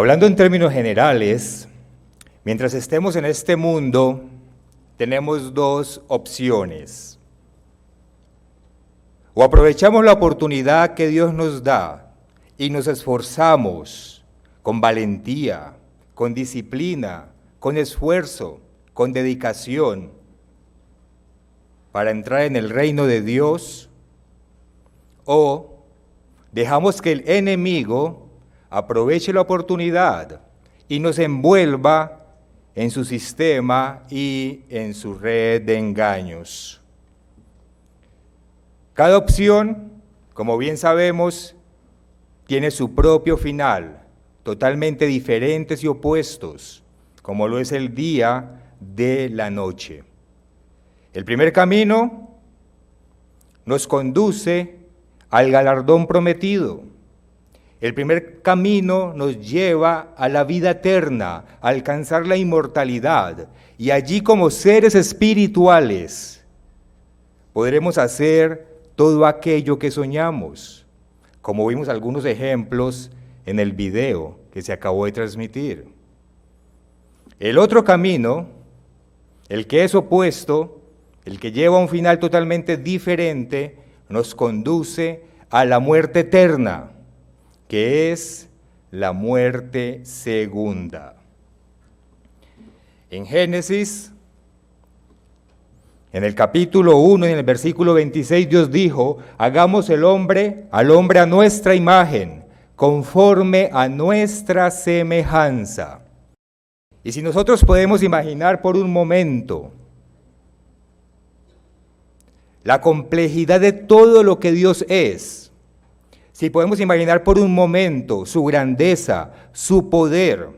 Hablando en términos generales, mientras estemos en este mundo, tenemos dos opciones. O aprovechamos la oportunidad que Dios nos da y nos esforzamos con valentía, con disciplina, con esfuerzo, con dedicación para entrar en el reino de Dios, o dejamos que el enemigo aproveche la oportunidad y nos envuelva en su sistema y en su red de engaños. Cada opción, como bien sabemos, tiene su propio final, totalmente diferentes y opuestos, como lo es el día de la noche. El primer camino nos conduce al galardón prometido. El primer camino nos lleva a la vida eterna, a alcanzar la inmortalidad, y allí como seres espirituales podremos hacer todo aquello que soñamos, como vimos algunos ejemplos en el video que se acabó de transmitir. El otro camino, el que es opuesto, el que lleva a un final totalmente diferente, nos conduce a la muerte eterna, que es la muerte segunda. En Génesis, en el capítulo 1, en el versículo 26, Dios dijo: hagamos al hombre a nuestra imagen, conforme a nuestra semejanza. Y si nosotros podemos imaginar por un momento la complejidad de todo lo que Dios es, si podemos imaginar por un momento su grandeza, su poder,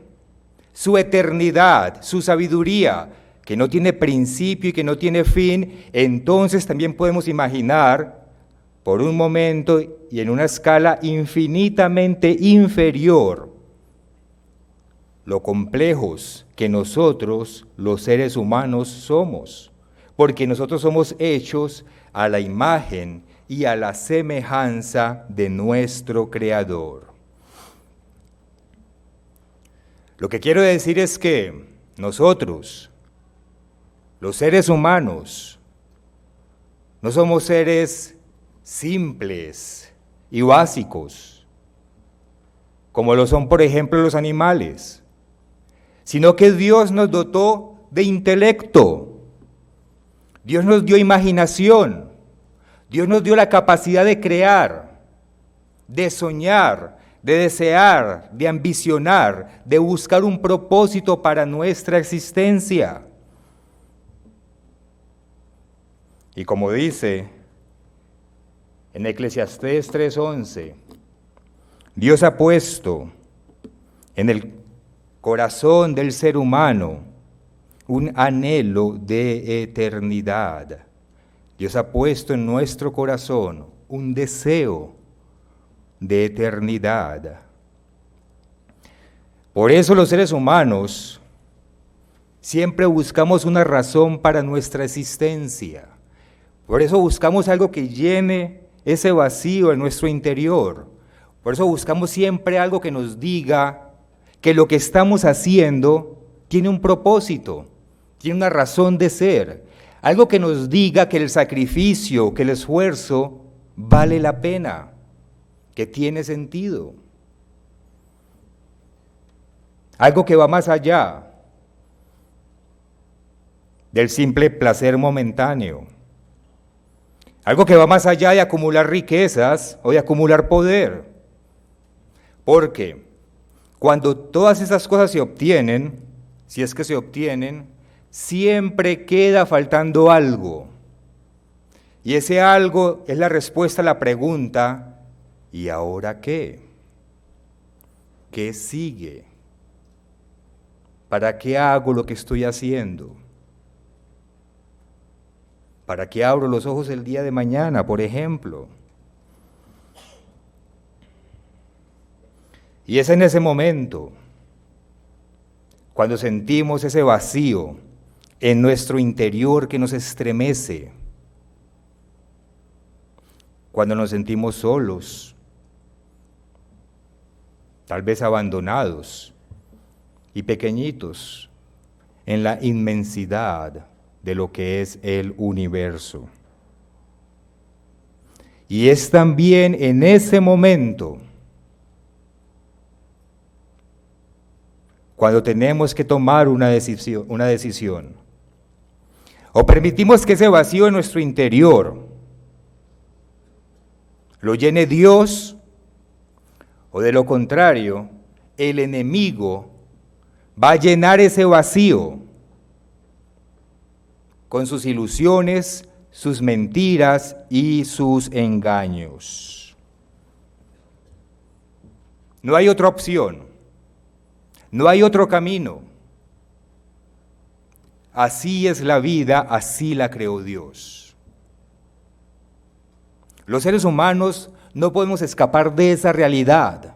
su eternidad, su sabiduría, que no tiene principio y que no tiene fin, entonces también podemos imaginar por un momento y en una escala infinitamente inferior lo complejos que nosotros, los seres humanos, somos, porque nosotros somos hechos a la imagen y a la semejanza de nuestro Creador. Lo que quiero decir es que nosotros, los seres humanos, no somos seres simples y básicos, como lo son, por ejemplo, los animales, sino que Dios nos dotó de intelecto, Dios nos dio imaginación, Dios nos dio la capacidad de crear, de soñar, de desear, de ambicionar, de buscar un propósito para nuestra existencia. Y como dice en Eclesiastés 3:11, Dios ha puesto en el corazón del ser humano un anhelo de eternidad. Dios ha puesto en nuestro corazón un deseo de eternidad. Por eso los seres humanos siempre buscamos una razón para nuestra existencia. Por eso buscamos algo que llene ese vacío en nuestro interior. Por eso buscamos siempre algo que nos diga que lo que estamos haciendo tiene un propósito, tiene una razón de ser. Algo que nos diga que el sacrificio, que el esfuerzo vale la pena, que tiene sentido. Algo que va más allá del simple placer momentáneo. Algo que va más allá de acumular riquezas o de acumular poder. Porque cuando todas esas cosas se obtienen, si es que se obtienen, siempre queda faltando algo. Y ese algo es la respuesta a la pregunta: ¿y ahora qué? ¿Qué sigue? ¿Para qué hago lo que estoy haciendo? ¿Para qué abro los ojos el día de mañana, por ejemplo? Y es en ese momento, cuando sentimos ese vacío en nuestro interior que nos estremece, cuando nos sentimos solos, tal vez abandonados y pequeñitos en la inmensidad de lo que es el universo. Y es también en ese momento cuando tenemos que tomar una decisión. O permitimos que ese vacío en nuestro interior lo llene Dios, o de lo contrario, el enemigo va a llenar ese vacío con sus ilusiones, sus mentiras y sus engaños. No hay otra opción, no hay otro camino. Así es la vida, así la creó Dios. Los seres humanos no podemos escapar de esa realidad.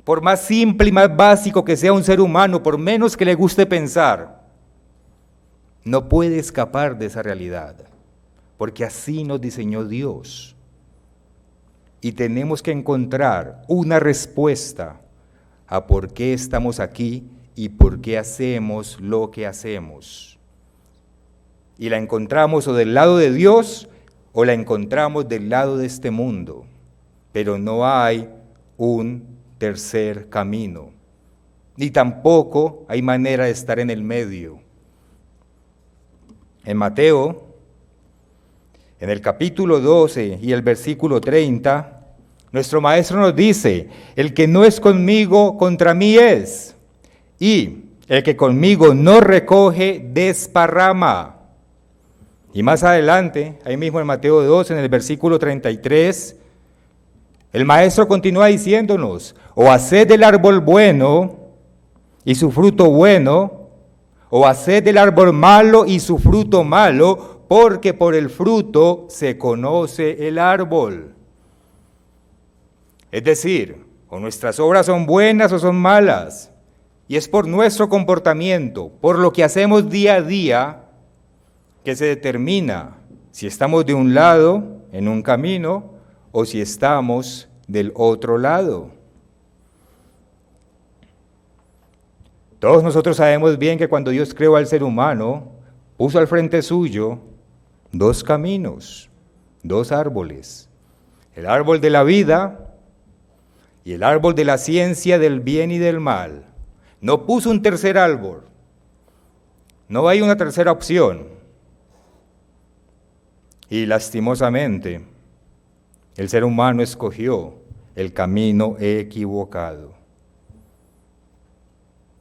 Por más simple y más básico que sea un ser humano, por menos que le guste pensar, no puede escapar de esa realidad, porque así nos diseñó Dios. Y tenemos que encontrar una respuesta a por qué estamos aquí y por qué hacemos lo que hacemos. Y la encontramos o del lado de Dios o la encontramos del lado de este mundo, pero no hay un tercer camino, ni tampoco hay manera de estar en el medio. En Mateo, en el capítulo 12 y el versículo 30, nuestro maestro nos dice: el que no es conmigo, contra mí es, y el que conmigo no recoge, desparrama. Y más adelante, ahí mismo en Mateo 12, en el versículo 33, el maestro continúa diciéndonos: o haced del árbol bueno y su fruto bueno, o haced del árbol malo y su fruto malo, porque por el fruto se conoce el árbol. Es decir, o nuestras obras son buenas o son malas, y es por nuestro comportamiento, por lo que hacemos día a día, que se determina si estamos de un lado, en un camino, o si estamos del otro lado. Todos nosotros sabemos bien que cuando Dios creó al ser humano, puso al frente suyo dos caminos, dos árboles: el árbol de la vida y el árbol de la ciencia del bien y del mal. No puso un tercer árbol, no hay una tercera opción. Y lastimosamente, el ser humano escogió el camino equivocado.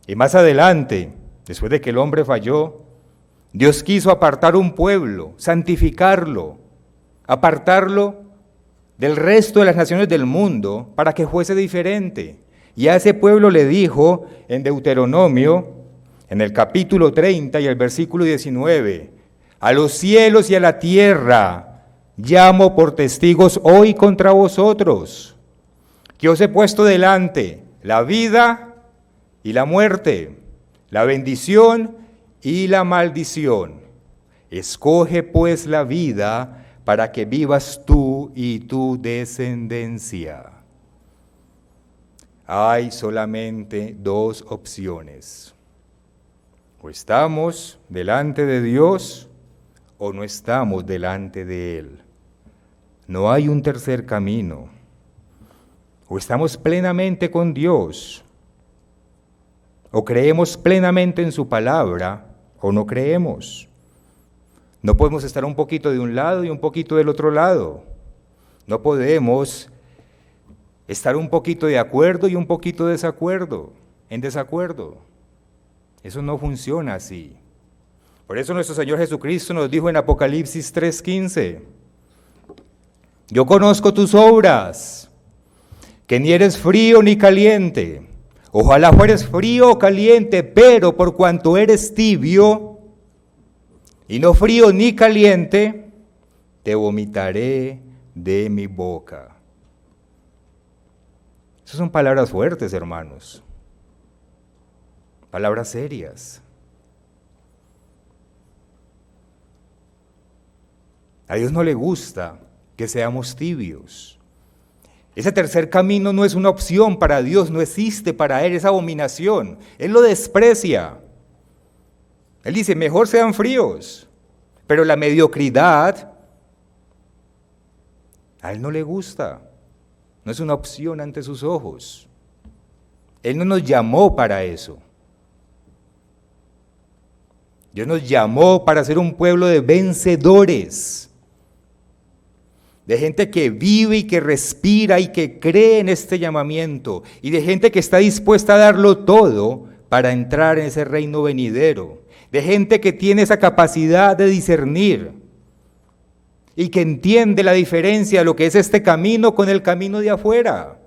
Y más adelante, después de que el hombre falló, Dios quiso apartar un pueblo, santificarlo, apartarlo del resto de las naciones del mundo para que fuese diferente. Y a ese pueblo le dijo en Deuteronomio, en el capítulo 30 y el versículo 19, a los cielos y a la tierra llamo por testigos hoy contra vosotros, que os he puesto delante la vida y la muerte, la bendición y la maldición. Escoge pues la vida para que vivas tú y tu descendencia. Hay solamente dos opciones: o estamos delante de Dios o no estamos delante de Él. No hay un tercer camino. O estamos plenamente con Dios, o creemos plenamente en su palabra, o no creemos. No podemos estar un poquito de un lado y un poquito del otro lado. No podemos estar un poquito de acuerdo y un poquito en desacuerdo. Eso no funciona así. Por eso nuestro Señor Jesucristo nos dijo en Apocalipsis 3:15, yo conozco tus obras, que ni eres frío ni caliente. Ojalá fueres frío o caliente, pero por cuanto eres tibio y no frío ni caliente, te vomitaré de mi boca. Esas son palabras fuertes, hermanos. Palabras serias. A Dios no le gusta que seamos tibios. Ese tercer camino no es una opción para Dios, no existe para Él, es abominación. Él lo desprecia. Él dice, mejor sean fríos, pero la mediocridad a Él no le gusta, no es una opción ante sus ojos. Él no nos llamó para eso. Dios nos llamó para ser un pueblo de vencedores, de gente que vive y que respira y que cree en este llamamiento, y de gente que está dispuesta a darlo todo para entrar en ese reino venidero, de gente que tiene esa capacidad de discernir y que entiende la diferencia de lo que es este camino con el camino de afuera,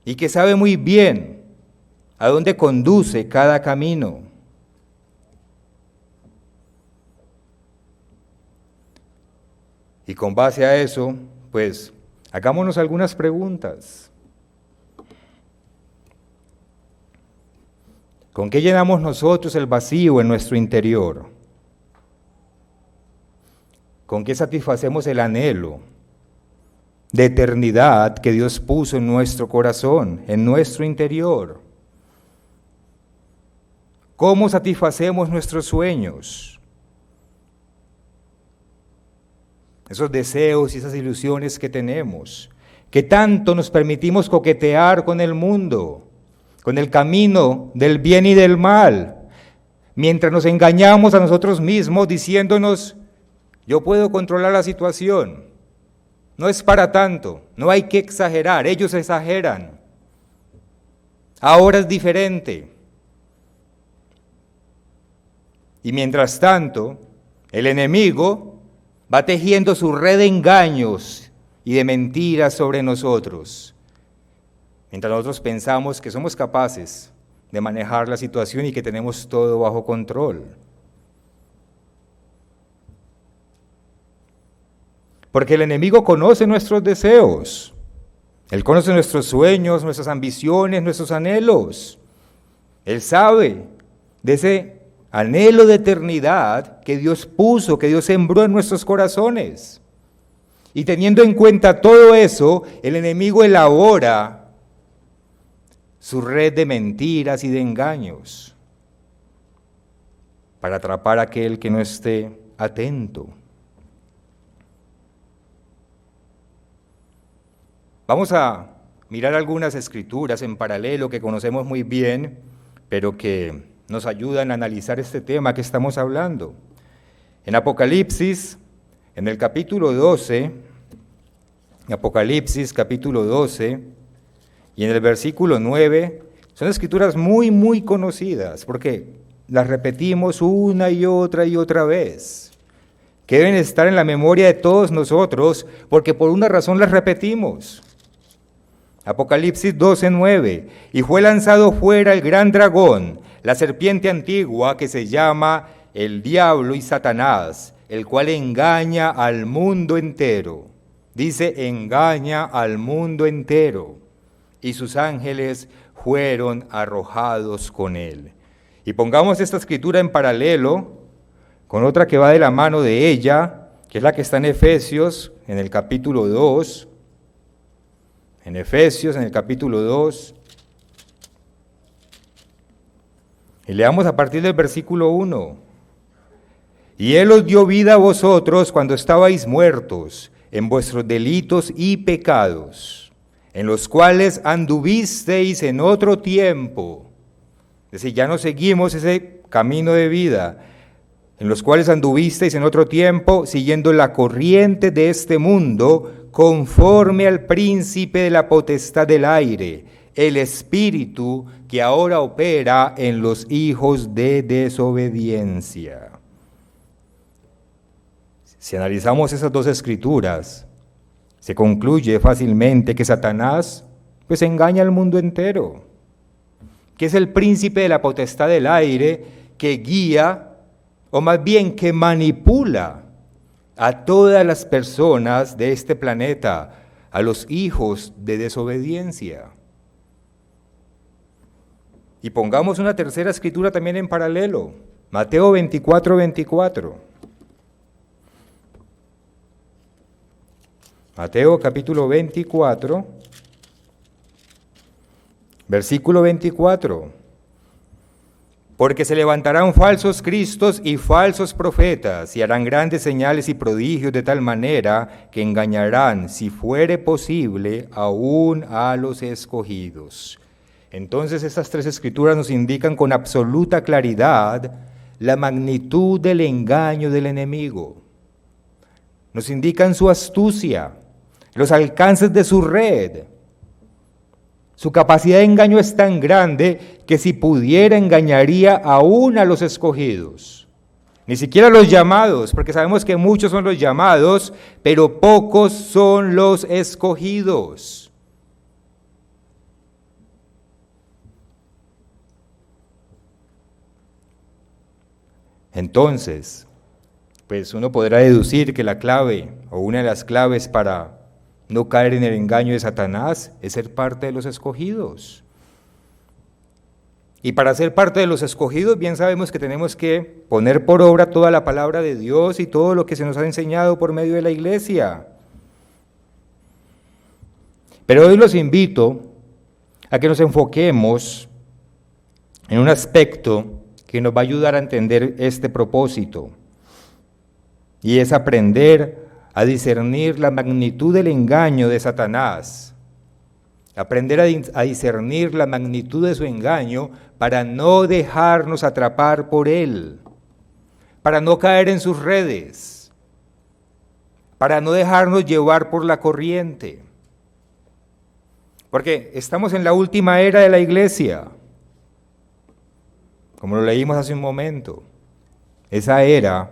y que sabe muy bien a dónde conduce cada camino. Y con base a eso, pues, hagámonos algunas preguntas. ¿Con qué llenamos nosotros el vacío en nuestro interior? ¿Con qué satisfacemos el anhelo de eternidad que Dios puso en nuestro corazón, en nuestro interior? ¿Cómo satisfacemos nuestros sueños? Esos deseos y esas ilusiones que tenemos, que tanto nos permitimos coquetear con el mundo, con el camino del bien y del mal, mientras nos engañamos a nosotros mismos diciéndonos, yo puedo controlar la situación, no es para tanto, no hay que exagerar, ellos exageran, ahora es diferente. Y mientras tanto, el enemigo va tejiendo su red de engaños y de mentiras sobre nosotros, mientras nosotros pensamos que somos capaces de manejar la situación y que tenemos todo bajo control. Porque el enemigo conoce nuestros deseos, él conoce nuestros sueños, nuestras ambiciones, nuestros anhelos. Él sabe de ese anhelo de eternidad que Dios puso, que Dios sembró en nuestros corazones. Y teniendo en cuenta todo eso, el enemigo elabora su red de mentiras y de engaños para atrapar a aquel que no esté atento. Vamos a mirar algunas escrituras en paralelo que conocemos muy bien, pero que nos ayudan a analizar este tema que estamos hablando. En Apocalipsis, en el capítulo 12, Apocalipsis capítulo 12, y en el versículo 9, son escrituras muy, muy conocidas, porque las repetimos una y otra vez, que deben estar en la memoria de todos nosotros, porque por una razón las repetimos. Apocalipsis 12:9, y fue lanzado fuera el gran dragón, la serpiente antigua que se llama el diablo y Satanás, el cual engaña al mundo entero. Dice, engaña al mundo entero, y sus ángeles fueron arrojados con él. Y pongamos esta escritura en paralelo con otra que va de la mano de ella, que es la que está en Efesios, en el capítulo 2, en Efesios, en el capítulo 2, y leamos a partir del versículo 1. Y Él os dio vida a vosotros cuando estabais muertos en vuestros delitos y pecados, en los cuales anduvisteis en otro tiempo. Es decir, ya no seguimos ese camino de vida, en los cuales anduvisteis en otro tiempo, siguiendo la corriente de este mundo, conforme al príncipe de la potestad del aire, el espíritu que ahora opera en los hijos de desobediencia. Si analizamos esas dos escrituras, se concluye fácilmente que Satanás pues engaña al mundo entero, que es el príncipe de la potestad del aire que guía, o más bien que manipula a todas las personas de este planeta, a los hijos de desobediencia. Y pongamos una tercera escritura también en paralelo, Mateo 24:24. Mateo capítulo 24, versículo 24. Porque se levantarán falsos cristos y falsos profetas, y harán grandes señales y prodigios de tal manera que engañarán, si fuere posible, aún a los escogidos. Entonces estas tres escrituras nos indican con absoluta claridad la magnitud del engaño del enemigo. Nos indican su astucia, los alcances de su red. Su capacidad de engaño es tan grande que si pudiera engañaría aún a los escogidos. Ni siquiera a los llamados, porque sabemos que muchos son los llamados, pero pocos son los escogidos. Entonces, pues uno podrá deducir que la clave o una de las claves para no caer en el engaño de Satanás es ser parte de los escogidos. Y para ser parte de los escogidos, bien sabemos que tenemos que poner por obra toda la palabra de Dios y todo lo que se nos ha enseñado por medio de la iglesia. Pero hoy los invito a que nos enfoquemos en un aspecto que nos va a ayudar a entender este propósito, y es aprender a discernir la magnitud del engaño de Satanás, aprender a discernir la magnitud de su engaño para no dejarnos atrapar por él, para no caer en sus redes, para no dejarnos llevar por la corriente. Porque estamos en la última era de la iglesia, como lo leímos hace un momento, esa era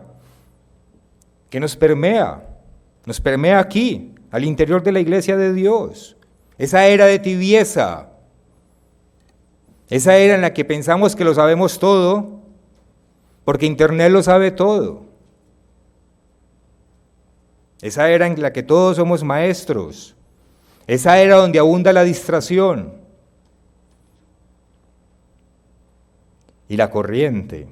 que nos permea aquí, al interior de la iglesia de Dios. Esa era de tibieza, esa era en la que pensamos que lo sabemos todo, porque Internet lo sabe todo. Esa era en la que todos somos maestros, esa era donde abunda la distracción. Y la corriente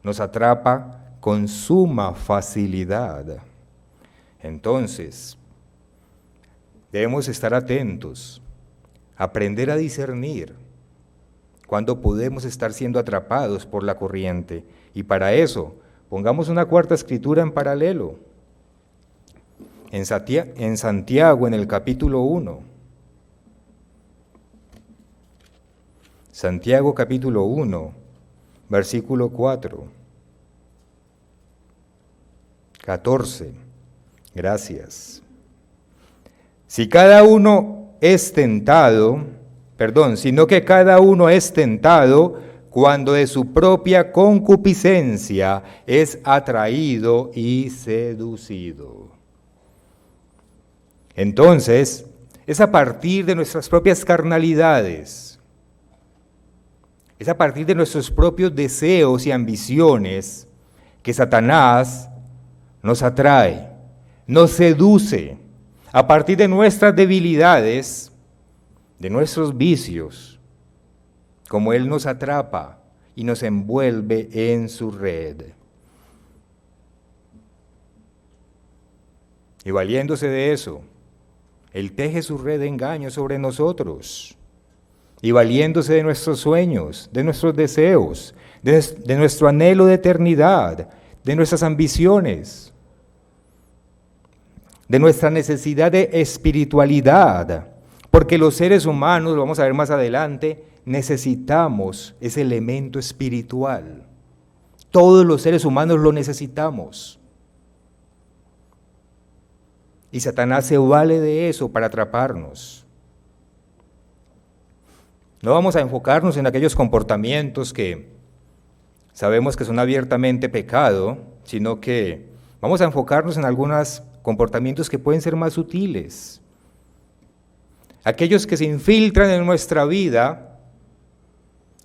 nos atrapa con suma facilidad. Entonces, debemos estar atentos, aprender a discernir cuando podemos estar siendo atrapados por la corriente. Y para eso, pongamos una cuarta escritura en paralelo. En Santiago, en el capítulo 1. Santiago capítulo 1, versículo 14. Gracias. Sino que cada uno es tentado cuando de su propia concupiscencia es atraído y seducido. Entonces, es a partir de nuestras propias carnalidades, es a partir de nuestros propios deseos y ambiciones que Satanás nos atrae, nos seduce, a partir de nuestras debilidades, de nuestros vicios, como Él nos atrapa y nos envuelve en su red. Y valiéndose de eso, Él teje su red de engaño sobre nosotros. Y valiéndose de nuestros sueños, de nuestros deseos, de nuestro anhelo de eternidad, de nuestras ambiciones, de nuestra necesidad de espiritualidad, porque los seres humanos, lo vamos a ver más adelante, necesitamos ese elemento espiritual. Todos los seres humanos lo necesitamos. Y Satanás se vale de eso para atraparnos. No vamos a enfocarnos en aquellos comportamientos que sabemos que son abiertamente pecado, sino que vamos a enfocarnos en algunos comportamientos que pueden ser más sutiles. Aquellos que se infiltran en nuestra vida,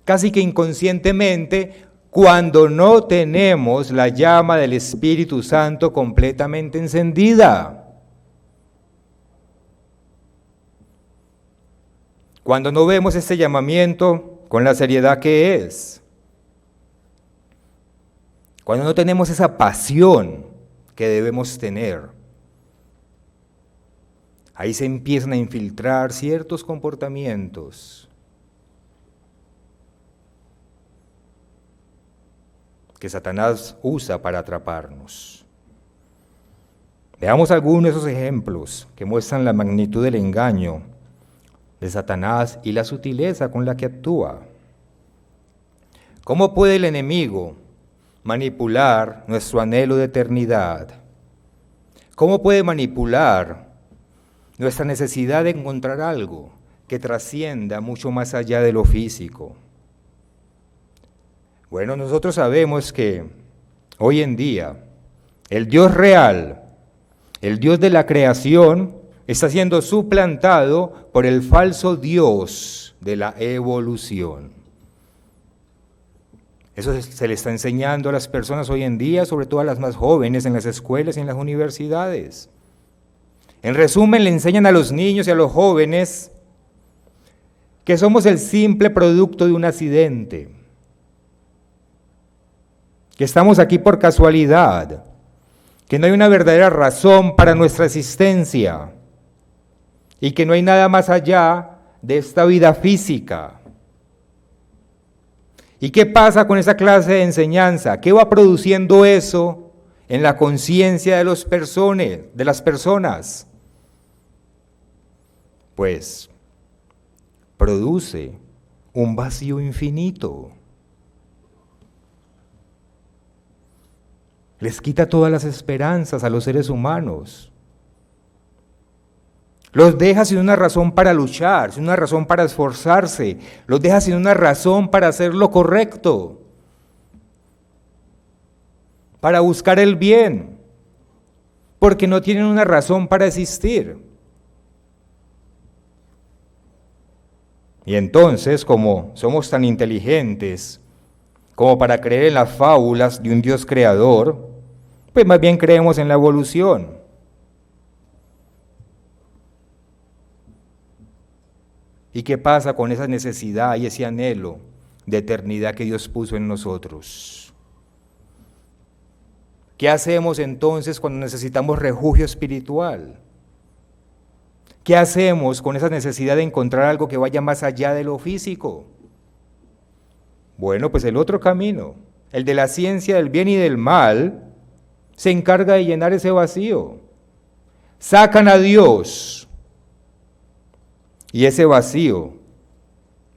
casi que inconscientemente, cuando no tenemos la llama del Espíritu Santo completamente encendida. Cuando no vemos este llamamiento con la seriedad que es. Cuando no tenemos esa pasión que debemos tener. ahí se empiezan a infiltrar ciertos comportamientos que Satanás usa para atraparnos. Veamos algunos de esos ejemplos que muestran la magnitud del engaño de Satanás y la sutileza con la que actúa. ¿Cómo puede el enemigo manipular nuestro anhelo de eternidad? ¿Cómo puede manipular nuestra necesidad de encontrar algo que trascienda mucho más allá de lo físico? Bueno, nosotros sabemos que hoy en día el Dios real, el Dios de la creación, está siendo suplantado por el falso Dios de la evolución. Eso se le está enseñando a las personas hoy en día, sobre todo a las más jóvenes, en las escuelas y en las universidades. En resumen, le enseñan a los niños y a los jóvenes que somos el simple producto de un accidente, que estamos aquí por casualidad, que no hay una verdadera razón para nuestra existencia y que no hay nada más allá de esta vida física. ¿Y qué pasa con esa clase de enseñanza? ¿Qué va produciendo eso en la conciencia de las personas? Pues produce un vacío infinito. Les quita todas las esperanzas a los seres humanos. Los deja sin una razón para luchar, sin una razón para esforzarse. Los deja sin una razón para hacer lo correcto, para buscar el bien, porque no tienen una razón para existir. Y entonces, como somos tan inteligentes como para creer en las fábulas de un Dios creador, pues más bien creemos en la evolución. ¿Y qué pasa con esa necesidad y ese anhelo de eternidad que Dios puso en nosotros? ¿Qué hacemos entonces cuando necesitamos refugio espiritual? ¿Qué hacemos con esa necesidad de encontrar algo que vaya más allá de lo físico? Bueno, pues el otro camino, el de la ciencia del bien y del mal, se encarga de llenar ese vacío. Sacan a Dios y ese vacío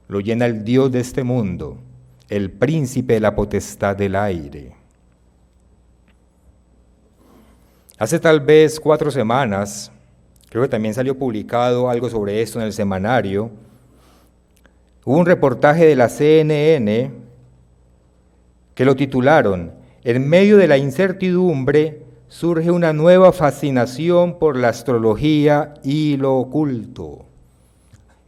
lo llena el Dios de este mundo, el príncipe de la potestad del aire. Hace tal vez 4 semanas, creo que también salió publicado algo sobre esto en el semanario, hubo un reportaje de la CNN que lo titularon: "En medio de la incertidumbre surge una nueva fascinación por la astrología y lo oculto".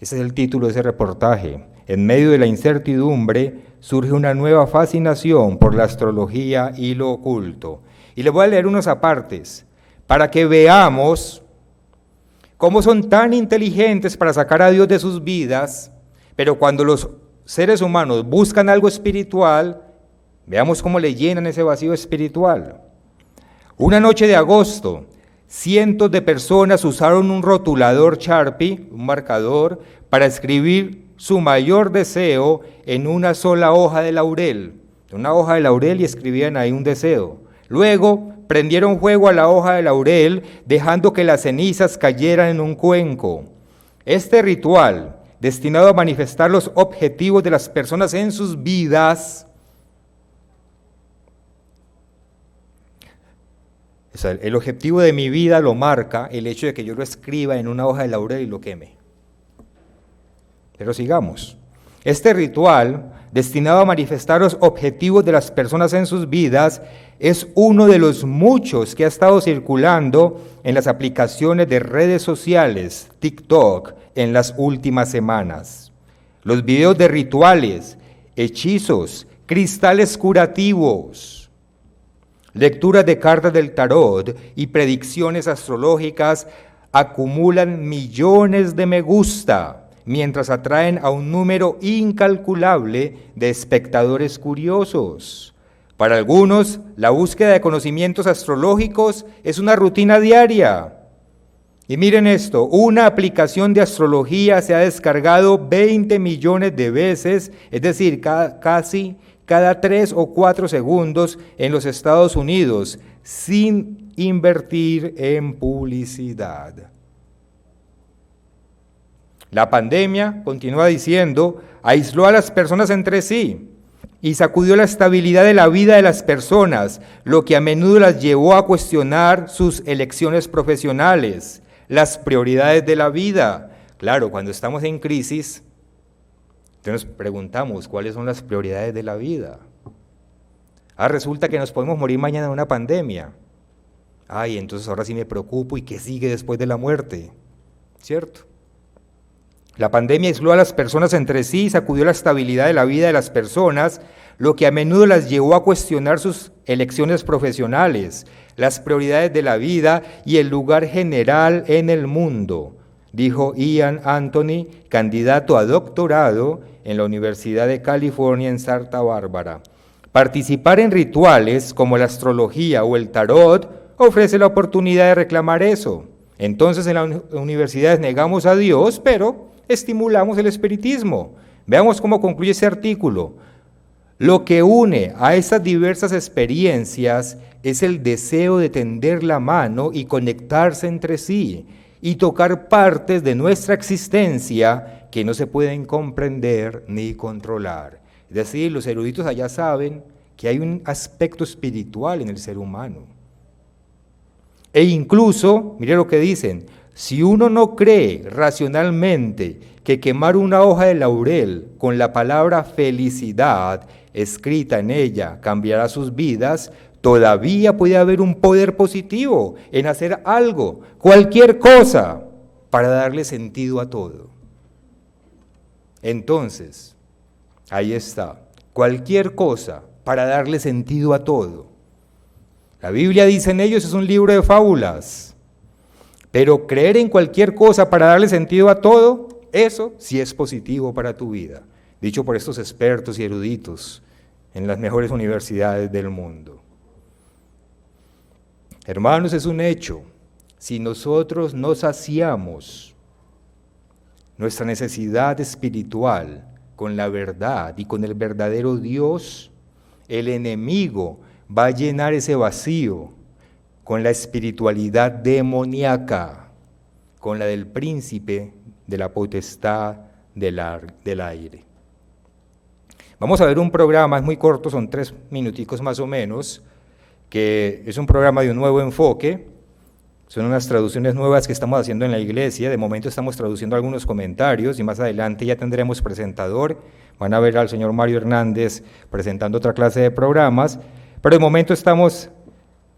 Ese es el título de ese reportaje. En medio de la incertidumbre surge una nueva fascinación por la astrología y lo oculto. Y les voy a leer unos apartes para que veamos cómo son tan inteligentes para sacar a Dios de sus vidas, pero cuando los seres humanos buscan algo espiritual, veamos cómo le llenan ese vacío espiritual. Una noche de agosto, cientos de personas usaron un rotulador Sharpie, un marcador, para escribir su mayor deseo en una sola hoja de laurel. Una hoja de laurel y escribían ahí un deseo. Luego prendieron fuego a la hoja de laurel, dejando que las cenizas cayeran en un cuenco. Este ritual, destinado a manifestar los objetivos de las personas en sus vidas, o sea, el objetivo de mi vida lo marca el hecho de que yo lo escriba en una hoja de laurel y lo queme. Pero sigamos. Este ritual, destinado a manifestar los objetivos de las personas en sus vidas, es uno de los muchos que ha estado circulando en las aplicaciones de redes sociales, TikTok, en las últimas semanas. Los videos de rituales, hechizos, cristales curativos, lecturas de cartas del tarot y predicciones astrológicas acumulan millones de me gusta, mientras atraen a un número incalculable de espectadores curiosos. Para algunos, la búsqueda de conocimientos astrológicos es una rutina diaria. Y miren esto, una aplicación de astrología se ha descargado 20 millones de veces, es decir, casi cada 3 o 4 segundos en los Estados Unidos, sin invertir en publicidad. La pandemia, continúa diciendo, aisló a las personas entre sí y sacudió la estabilidad de la vida de las personas, lo que a menudo las llevó a cuestionar sus elecciones profesionales, las prioridades de la vida. Claro, cuando estamos en crisis, entonces nos preguntamos, ¿cuáles son las prioridades de la vida? Resulta que nos podemos morir mañana de una pandemia. Entonces ahora sí me preocupo, ¿y qué sigue después de la muerte? ¿Cierto? La pandemia aisló a las personas entre sí y sacudió la estabilidad de la vida de las personas, lo que a menudo las llevó a cuestionar sus elecciones profesionales, las prioridades de la vida y el lugar general en el mundo, dijo Ian Anthony, candidato a doctorado en la Universidad de California en Santa Bárbara. Participar en rituales como la astrología o el tarot ofrece la oportunidad de reclamar eso. Entonces en las universidades negamos a Dios, pero estimulamos el espiritismo. Veamos cómo concluye ese artículo. Lo que une a esas diversas experiencias es el deseo de tender la mano y conectarse entre sí y tocar partes de nuestra existencia que no se pueden comprender ni controlar. Es decir, los eruditos allá saben que hay un aspecto espiritual en el ser humano. E incluso, mire lo que dicen, si uno no cree racionalmente que quemar una hoja de laurel con la palabra felicidad escrita en ella cambiará sus vidas, todavía puede haber un poder positivo en hacer algo, cualquier cosa, para darle sentido a todo. Entonces, ahí está, cualquier cosa para darle sentido a todo. La Biblia, dicen ellos, es un libro de fábulas, pero creer en cualquier cosa para darle sentido a todo, eso sí es positivo para tu vida, dicho por estos expertos y eruditos en las mejores universidades del mundo. Hermanos, es un hecho, si nosotros no saciamos nuestra necesidad espiritual con la verdad y con el verdadero Dios, el enemigo va a llenar ese vacío con la espiritualidad demoníaca, con la del príncipe de la potestad del aire. Vamos a ver un programa, es muy corto, son 3 minuticos más o menos, que es un programa de un nuevo enfoque, son unas traducciones nuevas que estamos haciendo en la iglesia, de momento estamos traduciendo algunos comentarios y más adelante ya tendremos presentador, van a ver al señor Mario Hernández presentando otra clase de programas, pero de momento estamos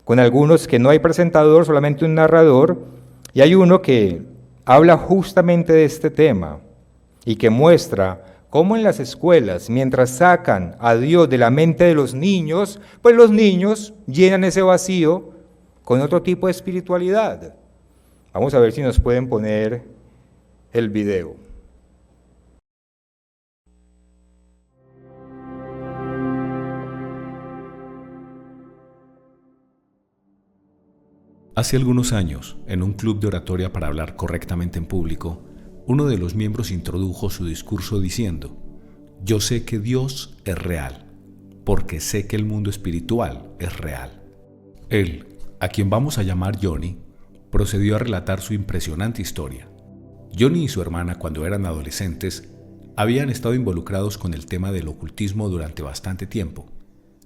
con algunos que no hay presentador, solamente un narrador, y hay uno que habla justamente de este tema y que muestra cómo en las escuelas, mientras sacan a Dios de la mente de los niños, pues los niños llenan ese vacío con otro tipo de espiritualidad. Vamos a ver si nos pueden poner el video. Hace algunos años, en un club de oratoria para hablar correctamente en público, uno de los miembros introdujo su discurso diciendo: «Yo sé que Dios es real, porque sé que el mundo espiritual es real». Él, a quien vamos a llamar Johnny, procedió a relatar su impresionante historia. Johnny y su hermana, cuando eran adolescentes, habían estado involucrados con el tema del ocultismo durante bastante tiempo.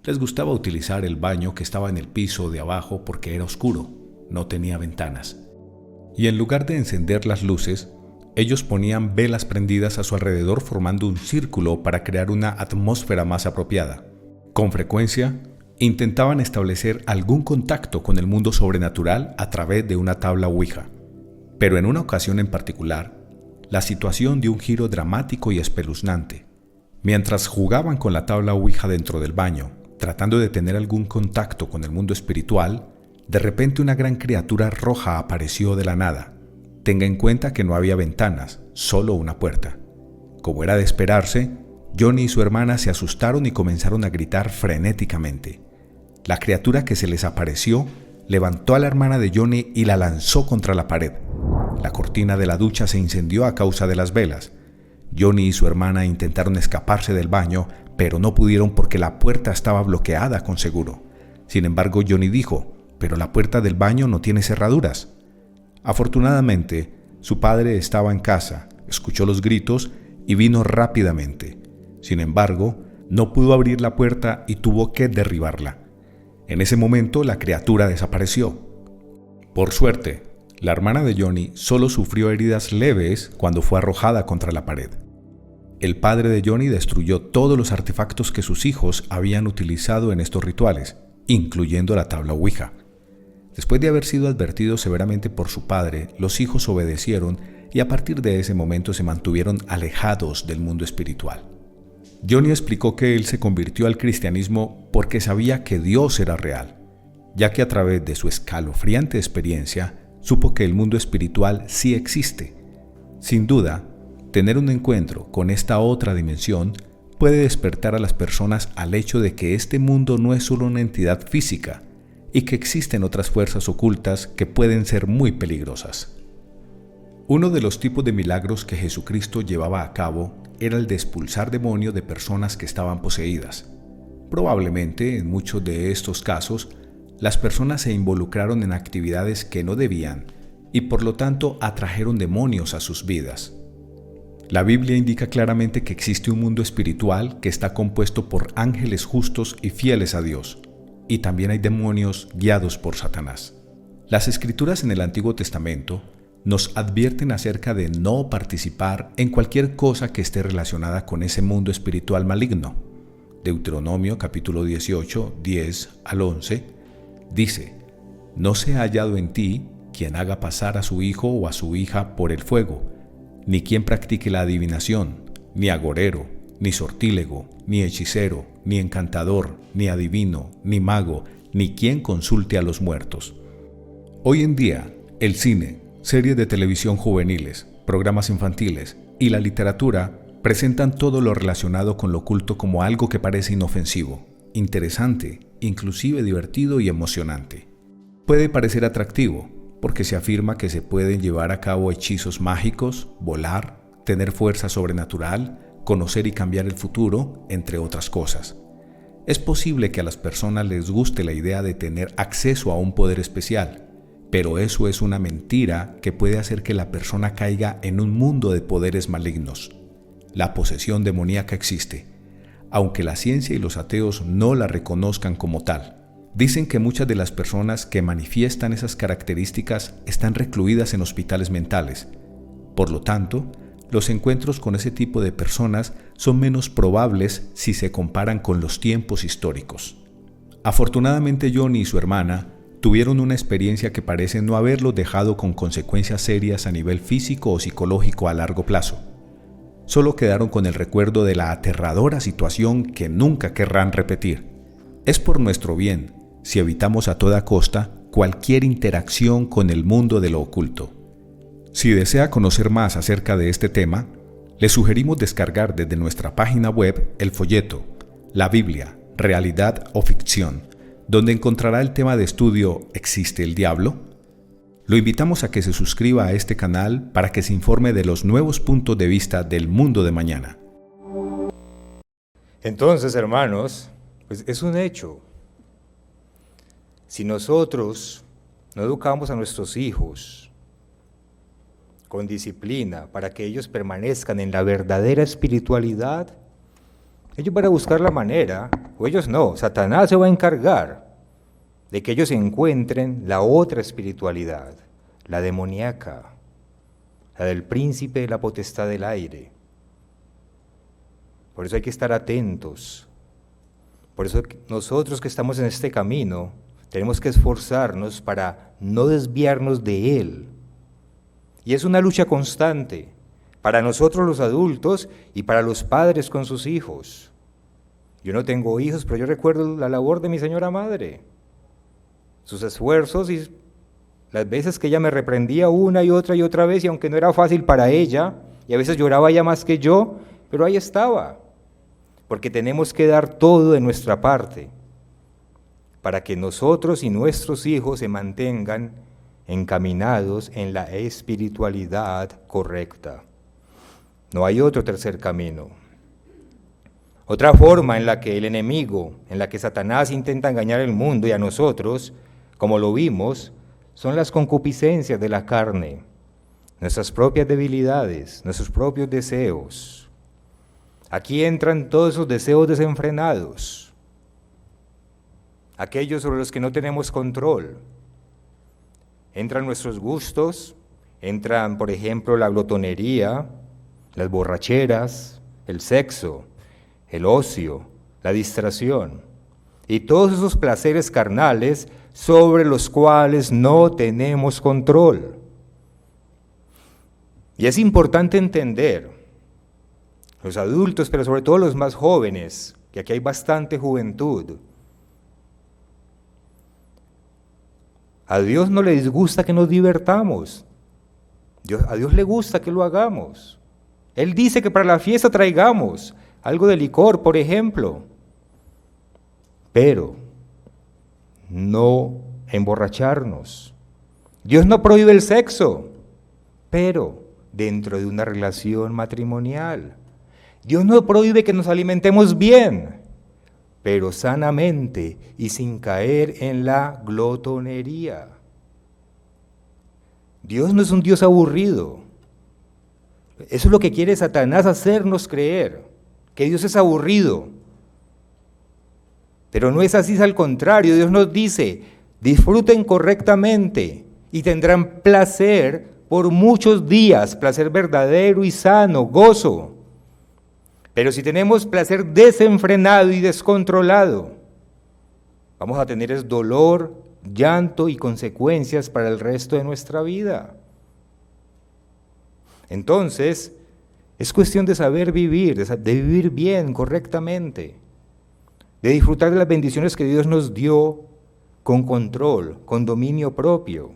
Les gustaba utilizar el baño que estaba en el piso de abajo porque era oscuro, no tenía ventanas. Y en lugar de encender las luces, ellos ponían velas prendidas a su alrededor formando un círculo para crear una atmósfera más apropiada. Con frecuencia, intentaban establecer algún contacto con el mundo sobrenatural a través de una tabla Ouija. Pero en una ocasión en particular, la situación dio un giro dramático y espeluznante. Mientras jugaban con la tabla Ouija dentro del baño, tratando de tener algún contacto con el mundo espiritual, de repente una gran criatura roja apareció de la nada. Tenga en cuenta que no había ventanas, solo una puerta. Como era de esperarse, Johnny y su hermana se asustaron y comenzaron a gritar frenéticamente. La criatura que se les apareció levantó a la hermana de Johnny y la lanzó contra la pared. La cortina de la ducha se incendió a causa de las velas. Johnny y su hermana intentaron escaparse del baño, pero no pudieron porque la puerta estaba bloqueada con seguro. Sin embargo, Johnny dijo: «Pero la puerta del baño no tiene cerraduras». Afortunadamente, su padre estaba en casa, escuchó los gritos y vino rápidamente. Sin embargo, no pudo abrir la puerta y tuvo que derribarla. En ese momento, la criatura desapareció. Por suerte, la hermana de Johnny solo sufrió heridas leves cuando fue arrojada contra la pared. El padre de Johnny destruyó todos los artefactos que sus hijos habían utilizado en estos rituales, incluyendo la tabla Ouija. Después de haber sido advertidos severamente por su padre, los hijos obedecieron y a partir de ese momento se mantuvieron alejados del mundo espiritual. Johnny explicó que él se convirtió al cristianismo porque sabía que Dios era real, ya que a través de su escalofriante experiencia supo que el mundo espiritual sí existe. Sin duda, tener un encuentro con esta otra dimensión puede despertar a las personas al hecho de que este mundo no es solo una entidad física y que existen otras fuerzas ocultas que pueden ser muy peligrosas. Uno de los tipos de milagros que Jesucristo llevaba a cabo era el de expulsar demonios de personas que estaban poseídas. Probablemente, en muchos de estos casos, las personas se involucraron en actividades que no debían y por lo tanto atrajeron demonios a sus vidas. La Biblia indica claramente que existe un mundo espiritual que está compuesto por ángeles justos y fieles a Dios, y también hay demonios guiados por Satanás. Las Escrituras en el Antiguo Testamento nos advierten acerca de no participar en cualquier cosa que esté relacionada con ese mundo espiritual maligno. Deuteronomio capítulo 18, 10 al 11, dice: «No se ha hallado en ti quien haga pasar a su hijo o a su hija por el fuego, ni quien practique la adivinación, ni agorero, ni sortílego, ni hechicero, ni encantador, ni adivino, ni mago, ni quien consulte a los muertos». Hoy en día, el cine, series de televisión juveniles, programas infantiles y la literatura presentan todo lo relacionado con lo oculto como algo que parece inofensivo, interesante, inclusive divertido y emocionante. Puede parecer atractivo, porque se afirma que se pueden llevar a cabo hechizos mágicos, volar, tener fuerza sobrenatural, conocer y cambiar el futuro, entre otras cosas. Es posible que a las personas les guste la idea de tener acceso a un poder especial, pero eso es una mentira que puede hacer que la persona caiga en un mundo de poderes malignos. La posesión demoníaca existe, aunque la ciencia y los ateos no la reconozcan como tal. Dicen que muchas de las personas que manifiestan esas características están recluidas en hospitales mentales. Por lo tanto, los encuentros con ese tipo de personas son menos probables si se comparan con los tiempos históricos. Afortunadamente, Johnny y su hermana tuvieron una experiencia que parece no haberlos dejado con consecuencias serias a nivel físico o psicológico a largo plazo. Solo quedaron con el recuerdo de la aterradora situación que nunca querrán repetir. Es por nuestro bien si evitamos a toda costa cualquier interacción con el mundo de lo oculto. Si desea conocer más acerca de este tema, le sugerimos descargar desde nuestra página web el folleto La Biblia, Realidad o Ficción, donde encontrará el tema de estudio ¿Existe el diablo? Lo invitamos a que se suscriba a este canal para que se informe de los nuevos puntos de vista del mundo de mañana. Entonces, hermanos, pues es un hecho. Si nosotros no educamos a nuestros hijos con disciplina para que ellos permanezcan en la verdadera espiritualidad, ellos van a buscar la manera, o ellos no, Satanás se va a encargar de que ellos encuentren la otra espiritualidad, la demoníaca, la del príncipe de la potestad del aire. Por eso hay que estar atentos. Por eso nosotros que estamos en este camino tenemos que esforzarnos para no desviarnos de él. Y es una lucha constante para nosotros los adultos y para los padres con sus hijos. Yo no tengo hijos, pero yo recuerdo la labor de mi señora madre, sus esfuerzos y las veces que ella me reprendía una y otra vez, y aunque no era fácil para ella, y a veces lloraba ella más que yo, pero ahí estaba, porque tenemos que dar todo de nuestra parte para que nosotros y nuestros hijos se mantengan encaminados en la espiritualidad correcta. No hay otro tercer camino. Otra forma en la que el enemigo, en la que Satanás intenta engañar al mundo y a nosotros, como lo vimos, son las concupiscencias de la carne, nuestras propias debilidades, nuestros propios deseos. Aquí entran todos esos deseos desenfrenados, aquellos sobre los que no tenemos control. Entran nuestros gustos, entran, por ejemplo, la glotonería, las borracheras, el sexo, el ocio, la distracción y todos esos placeres carnales sobre los cuales no tenemos control. Y es importante entender, los adultos, pero sobre todo los más jóvenes, que aquí hay bastante juventud, a Dios no le disgusta que nos divertamos, a Dios le gusta que lo hagamos. Él dice que para la fiesta traigamos algo de licor, por ejemplo, pero no emborracharnos. Dios no prohíbe el sexo, pero dentro de una relación matrimonial. Dios no prohíbe que nos alimentemos bien, pero sanamente y sin caer en la glotonería. Dios no es un Dios aburrido. Eso es lo que quiere Satanás hacernos creer, que Dios es aburrido. Pero no es así, es al contrario. Dios nos dice, disfruten correctamente y tendrán placer por muchos días, placer verdadero y sano, gozo. Pero si tenemos placer desenfrenado y descontrolado, vamos a tener es dolor, llanto y consecuencias para el resto de nuestra vida. Entonces, es cuestión de saber vivir, de vivir bien, correctamente, de disfrutar de las bendiciones que Dios nos dio con control, con dominio propio.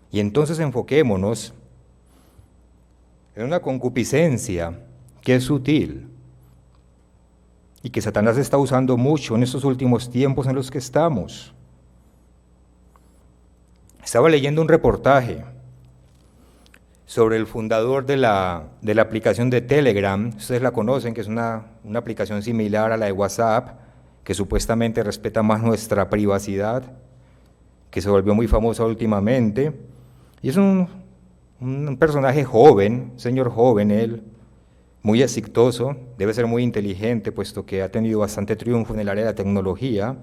Y entonces enfoquémonos en una concupiscencia que es sutil y que Satanás está usando mucho en estos últimos tiempos en los que estamos. Estaba leyendo un reportaje sobre el fundador de la aplicación de Telegram. Ustedes la conocen, que es una aplicación similar a la de WhatsApp, que supuestamente respeta más nuestra privacidad, que se volvió muy famosa últimamente. Y es un personaje joven, señor joven él, muy exitoso, debe ser muy inteligente, puesto que ha tenido bastante triunfo en el área de la tecnología.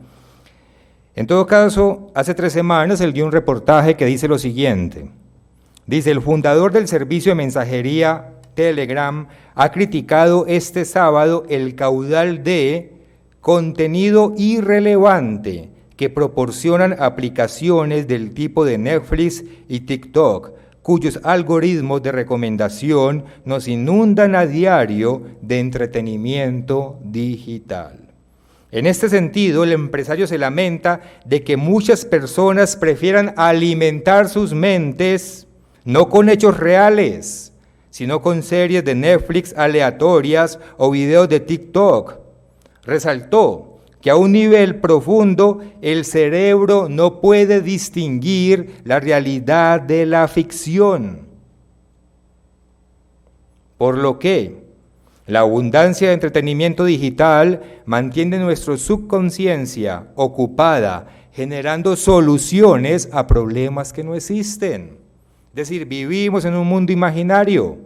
En todo caso, hace 3 semanas él dio un reportaje que dice lo siguiente. Dice, el fundador del servicio de mensajería Telegram ha criticado este sábado el caudal de contenido irrelevante que proporcionan aplicaciones del tipo de Netflix y TikTok, cuyos algoritmos de recomendación nos inundan a diario de entretenimiento digital. En este sentido, el empresario se lamenta de que muchas personas prefieran alimentar sus mentes no con hechos reales, sino con series de Netflix aleatorias o videos de TikTok. Resaltó que a un nivel profundo el cerebro no puede distinguir la realidad de la ficción. Por lo que la abundancia de entretenimiento digital mantiene nuestra subconsciencia ocupada, generando soluciones a problemas que no existen. Es decir, vivimos en un mundo imaginario.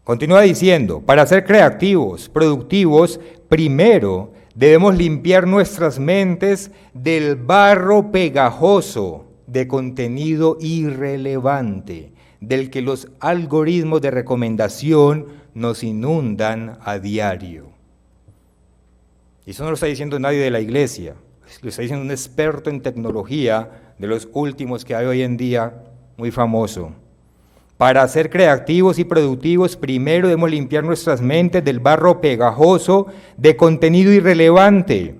Continúa diciendo, para ser creativos, productivos, primero debemos limpiar nuestras mentes del barro pegajoso de contenido irrelevante, del que los algoritmos de recomendación nos inundan a diario. Y eso no lo está diciendo nadie de la iglesia, lo está diciendo un experto en tecnología de los últimos que hay hoy en día, muy famoso. Para ser creativos y productivos, primero debemos limpiar nuestras mentes del barro pegajoso de contenido irrelevante,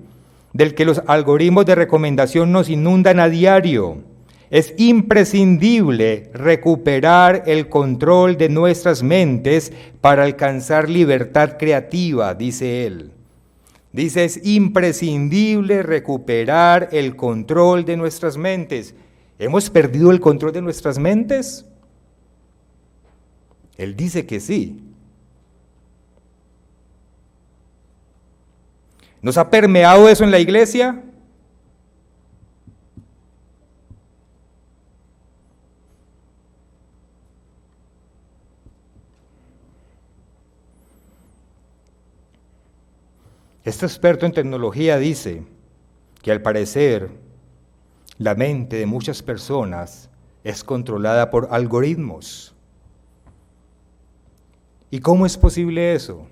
del que los algoritmos de recomendación nos inundan a diario. Es imprescindible recuperar el control de nuestras mentes para alcanzar libertad creativa, dice él. Dice, es imprescindible recuperar el control de nuestras mentes. ¿Hemos perdido el control de nuestras mentes? Él dice que sí. ¿Nos ha permeado eso en la iglesia? Este experto en tecnología dice que al parecer la mente de muchas personas es controlada por algoritmos. ¿Y cómo es posible eso?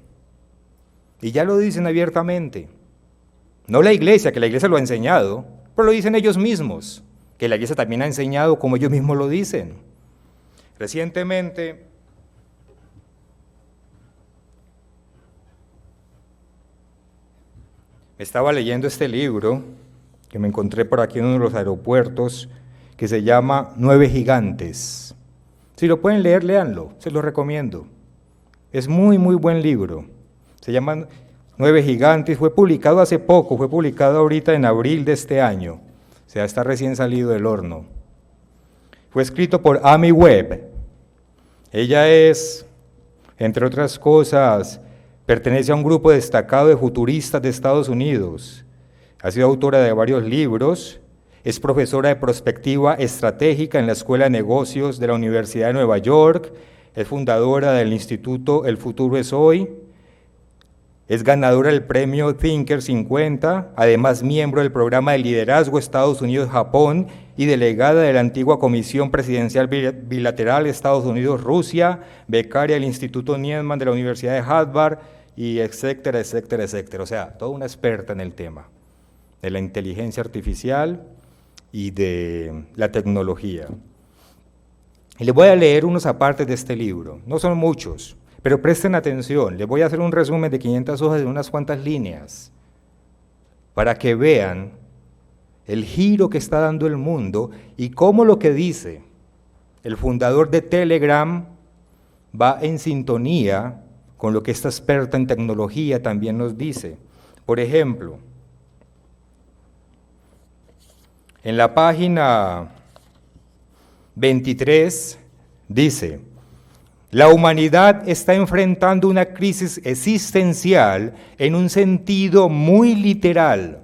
Y ya lo dicen abiertamente. No la iglesia, que la iglesia lo ha enseñado, pero lo dicen ellos mismos, que la iglesia también ha enseñado como ellos mismos lo dicen. Recientemente, estaba leyendo este libro que me encontré por aquí en uno de los aeropuertos, que se llama 9 gigantes. Si lo pueden leer, léanlo, se lo recomiendo. Es muy, muy buen libro. Se llama 9 gigantes, fue publicado hace poco, fue publicado ahorita en abril de este año. O sea, está recién salido del horno. Fue escrito por Amy Webb. Ella es, entre otras cosas, pertenece a un grupo destacado de futuristas de Estados Unidos. Ha sido autora de varios libros, es profesora de prospectiva estratégica en la Escuela de Negocios de la Universidad de Nueva York, es fundadora del Instituto El Futuro es Hoy, es ganadora del premio Thinker 50, además miembro del programa de liderazgo Estados Unidos-Japón y delegada de la antigua Comisión Presidencial Bilateral Estados Unidos-Rusia, becaria del Instituto Nieman de la Universidad de Harvard, y etcétera, etcétera, etcétera. O sea, toda una experta en el tema de la inteligencia artificial y de la tecnología. Y les voy a leer unos apartes de este libro, no son muchos, pero presten atención, les voy a hacer un resumen de 500 hojas de unas cuantas líneas, para que vean el giro que está dando el mundo y cómo lo que dice el fundador de Telegram va en sintonía con lo que esta experta en tecnología también nos dice. Por ejemplo, en la página 23 dice, la humanidad está enfrentando una crisis existencial en un sentido muy literal,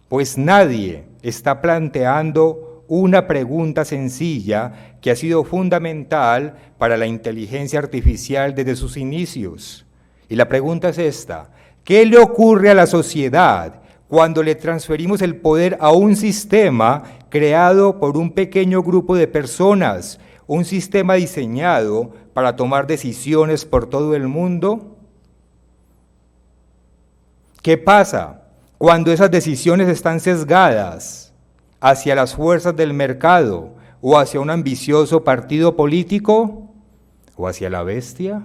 pues nadie está planteando una pregunta sencilla que ha sido fundamental para la inteligencia artificial desde sus inicios. Y la pregunta es esta: ¿qué le ocurre a la sociedad cuando le transferimos el poder a un sistema creado por un pequeño grupo de personas, un sistema diseñado para tomar decisiones por todo el mundo? ¿Qué pasa cuando esas decisiones están sesgadas hacia las fuerzas del mercado o hacia un ambicioso partido político o hacia la bestia?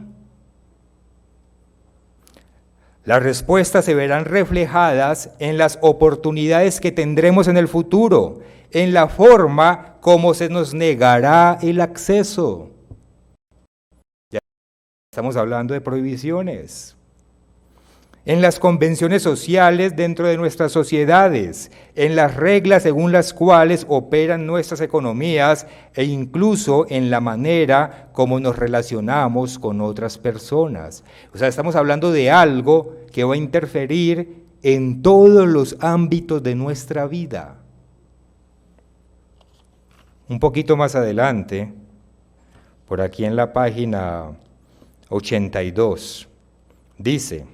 Las respuestas se verán reflejadas en las oportunidades que tendremos en el futuro, en la forma como se nos negará el acceso. Ya estamos hablando de prohibiciones. En las convenciones sociales dentro de nuestras sociedades, en las reglas según las cuales operan nuestras economías e incluso en la manera como nos relacionamos con otras personas. O sea, estamos hablando de algo que va a interferir en todos los ámbitos de nuestra vida. Un poquito más adelante, por aquí en la página 82, dice: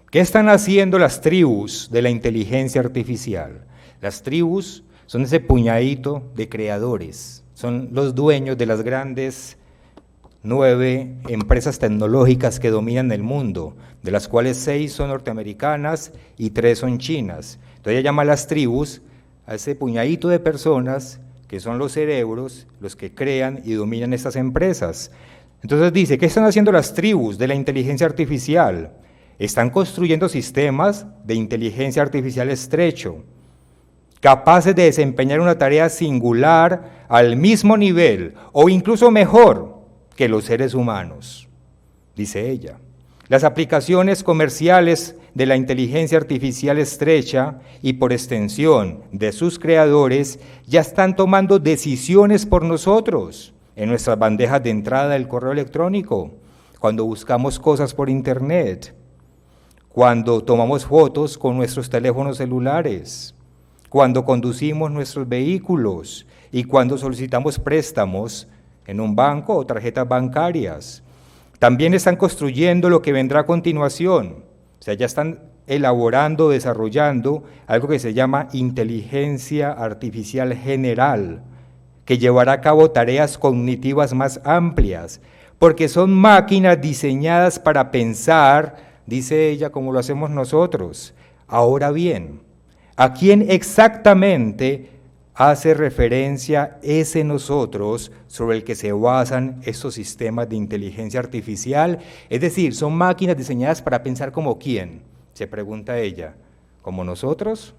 ¿qué están haciendo las tribus de la inteligencia artificial? Las tribus son ese puñadito de creadores, son los dueños de las grandes 9 empresas tecnológicas que dominan el mundo, de las cuales 6 son norteamericanas y 3 son chinas. Entonces ella llama a las tribus a ese puñadito de personas que son los cerebros, los que crean y dominan estas empresas. Entonces dice, ¿qué están haciendo las tribus de la inteligencia artificial? Están construyendo sistemas de inteligencia artificial estrecho, capaces de desempeñar una tarea singular al mismo nivel o incluso mejor que los seres humanos, dice ella. Las aplicaciones comerciales de la inteligencia artificial estrecha y por extensión de sus creadores ya están tomando decisiones por nosotros en nuestras bandejas de entrada del correo electrónico, cuando buscamos cosas por internet, cuando tomamos fotos con nuestros teléfonos celulares, cuando conducimos nuestros vehículos y cuando solicitamos préstamos en un banco o tarjetas bancarias. También están construyendo lo que vendrá a continuación, o sea, ya están elaborando, desarrollando algo que se llama inteligencia artificial general, que llevará a cabo tareas cognitivas más amplias, porque son máquinas diseñadas para pensar, dice ella, como lo hacemos nosotros. Ahora bien, ¿a quién exactamente hace referencia ese nosotros sobre el que se basan estos sistemas de inteligencia artificial? Es decir, ¿son máquinas diseñadas para pensar como quién? Se pregunta ella. ¿Como nosotros?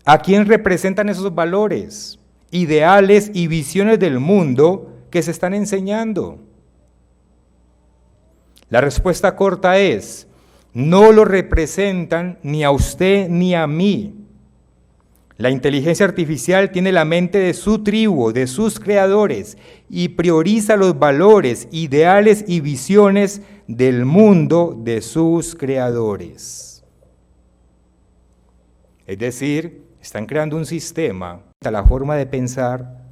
¿A quién representan esos valores, ideales y visiones del mundo que se están enseñando? La respuesta corta es: no lo representan ni a usted ni a mí. La inteligencia artificial tiene la mente de su tribu, de sus creadores, y prioriza los valores, ideales y visiones del mundo de sus creadores. Es decir, están creando un sistema, la forma de pensar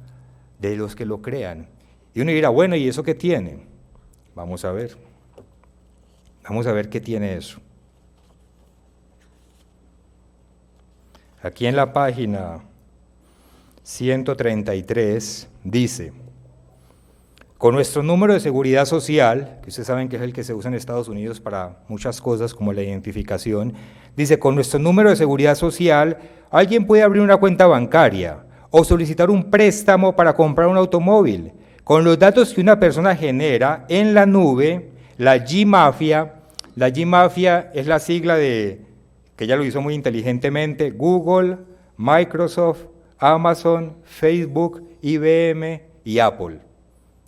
de los que lo crean. Y uno dirá, bueno, ¿y eso qué tiene? Vamos a ver. Vamos a ver qué tiene eso. Aquí en la página 133 dice: con nuestro número de seguridad social, que ustedes saben que es el que se usa en Estados Unidos para muchas cosas como la identificación, dice, con nuestro número de seguridad social, alguien puede abrir una cuenta bancaria o solicitar un préstamo para comprar un automóvil. Con los datos que una persona genera en la nube, la G-Mafia es la sigla de, que ella lo hizo muy inteligentemente, Google, Microsoft, Amazon, Facebook, IBM y Apple.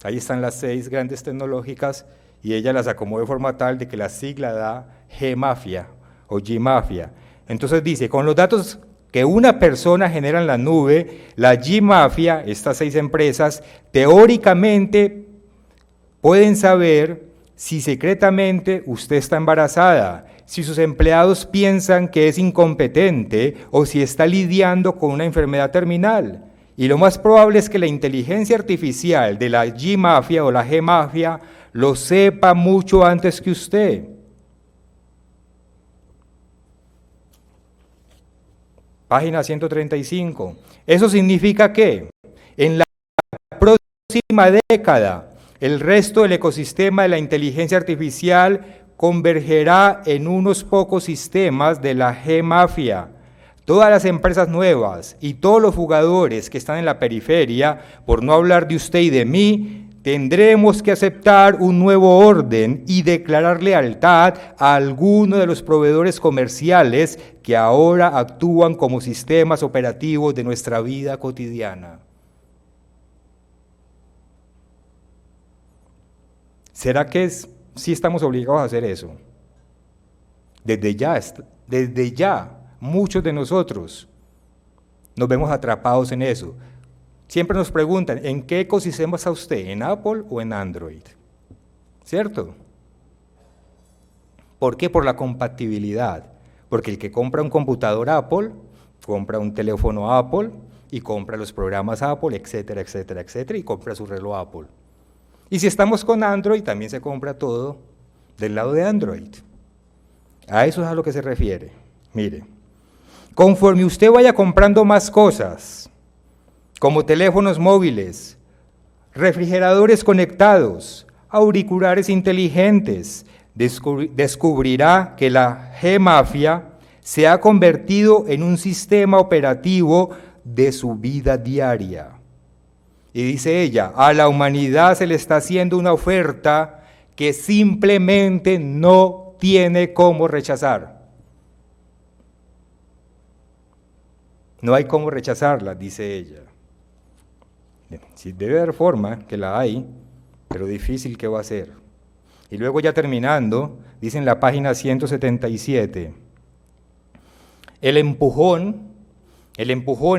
Ahí están las 6 grandes tecnológicas y ella las acomodó de forma tal de que la sigla da G-Mafia o G-Mafia. Entonces dice, con los datos que una persona genera en la nube, la G-Mafia, estas 6 empresas, teóricamente pueden saber si secretamente usted está embarazada, si sus empleados piensan que es incompetente o si está lidiando con una enfermedad terminal. Y lo más probable es que la inteligencia artificial de la G-Mafia o la G-Mafia lo sepa mucho antes que usted. Página 135. ¿Eso significa qué? En la próxima década, el resto del ecosistema de la inteligencia artificial convergerá en unos pocos sistemas de la G-Mafia. Todas las empresas nuevas y todos los jugadores que están en la periferia, por no hablar de usted y de mí, tendremos que aceptar un nuevo orden y declarar lealtad a alguno de los proveedores comerciales que ahora actúan como sistemas operativos de nuestra vida cotidiana. ¿Será que sí estamos obligados a hacer eso? Desde ya, muchos de nosotros nos vemos atrapados en eso. Siempre nos preguntan, ¿en qué ecosistema está usted? ¿En Apple o en Android? ¿Cierto? ¿Por qué? Por la compatibilidad. Porque el que compra un computador Apple, compra un teléfono Apple y compra los programas Apple, etcétera, etcétera, etcétera, y compra su reloj Apple. Y si estamos con Android, también se compra todo del lado de Android. A eso es a lo que se refiere. Mire, conforme usted vaya comprando más cosas, como teléfonos móviles, refrigeradores conectados, auriculares inteligentes, descubrirá que la G-Mafia se ha convertido en un sistema operativo de su vida diaria. Y dice ella, a la humanidad se le está haciendo una oferta que simplemente no tiene cómo rechazar. No hay cómo rechazarla, dice ella. Sí, debe haber forma, que la hay, pero difícil que va a ser. Y luego ya terminando, dice en la página 177, el empujón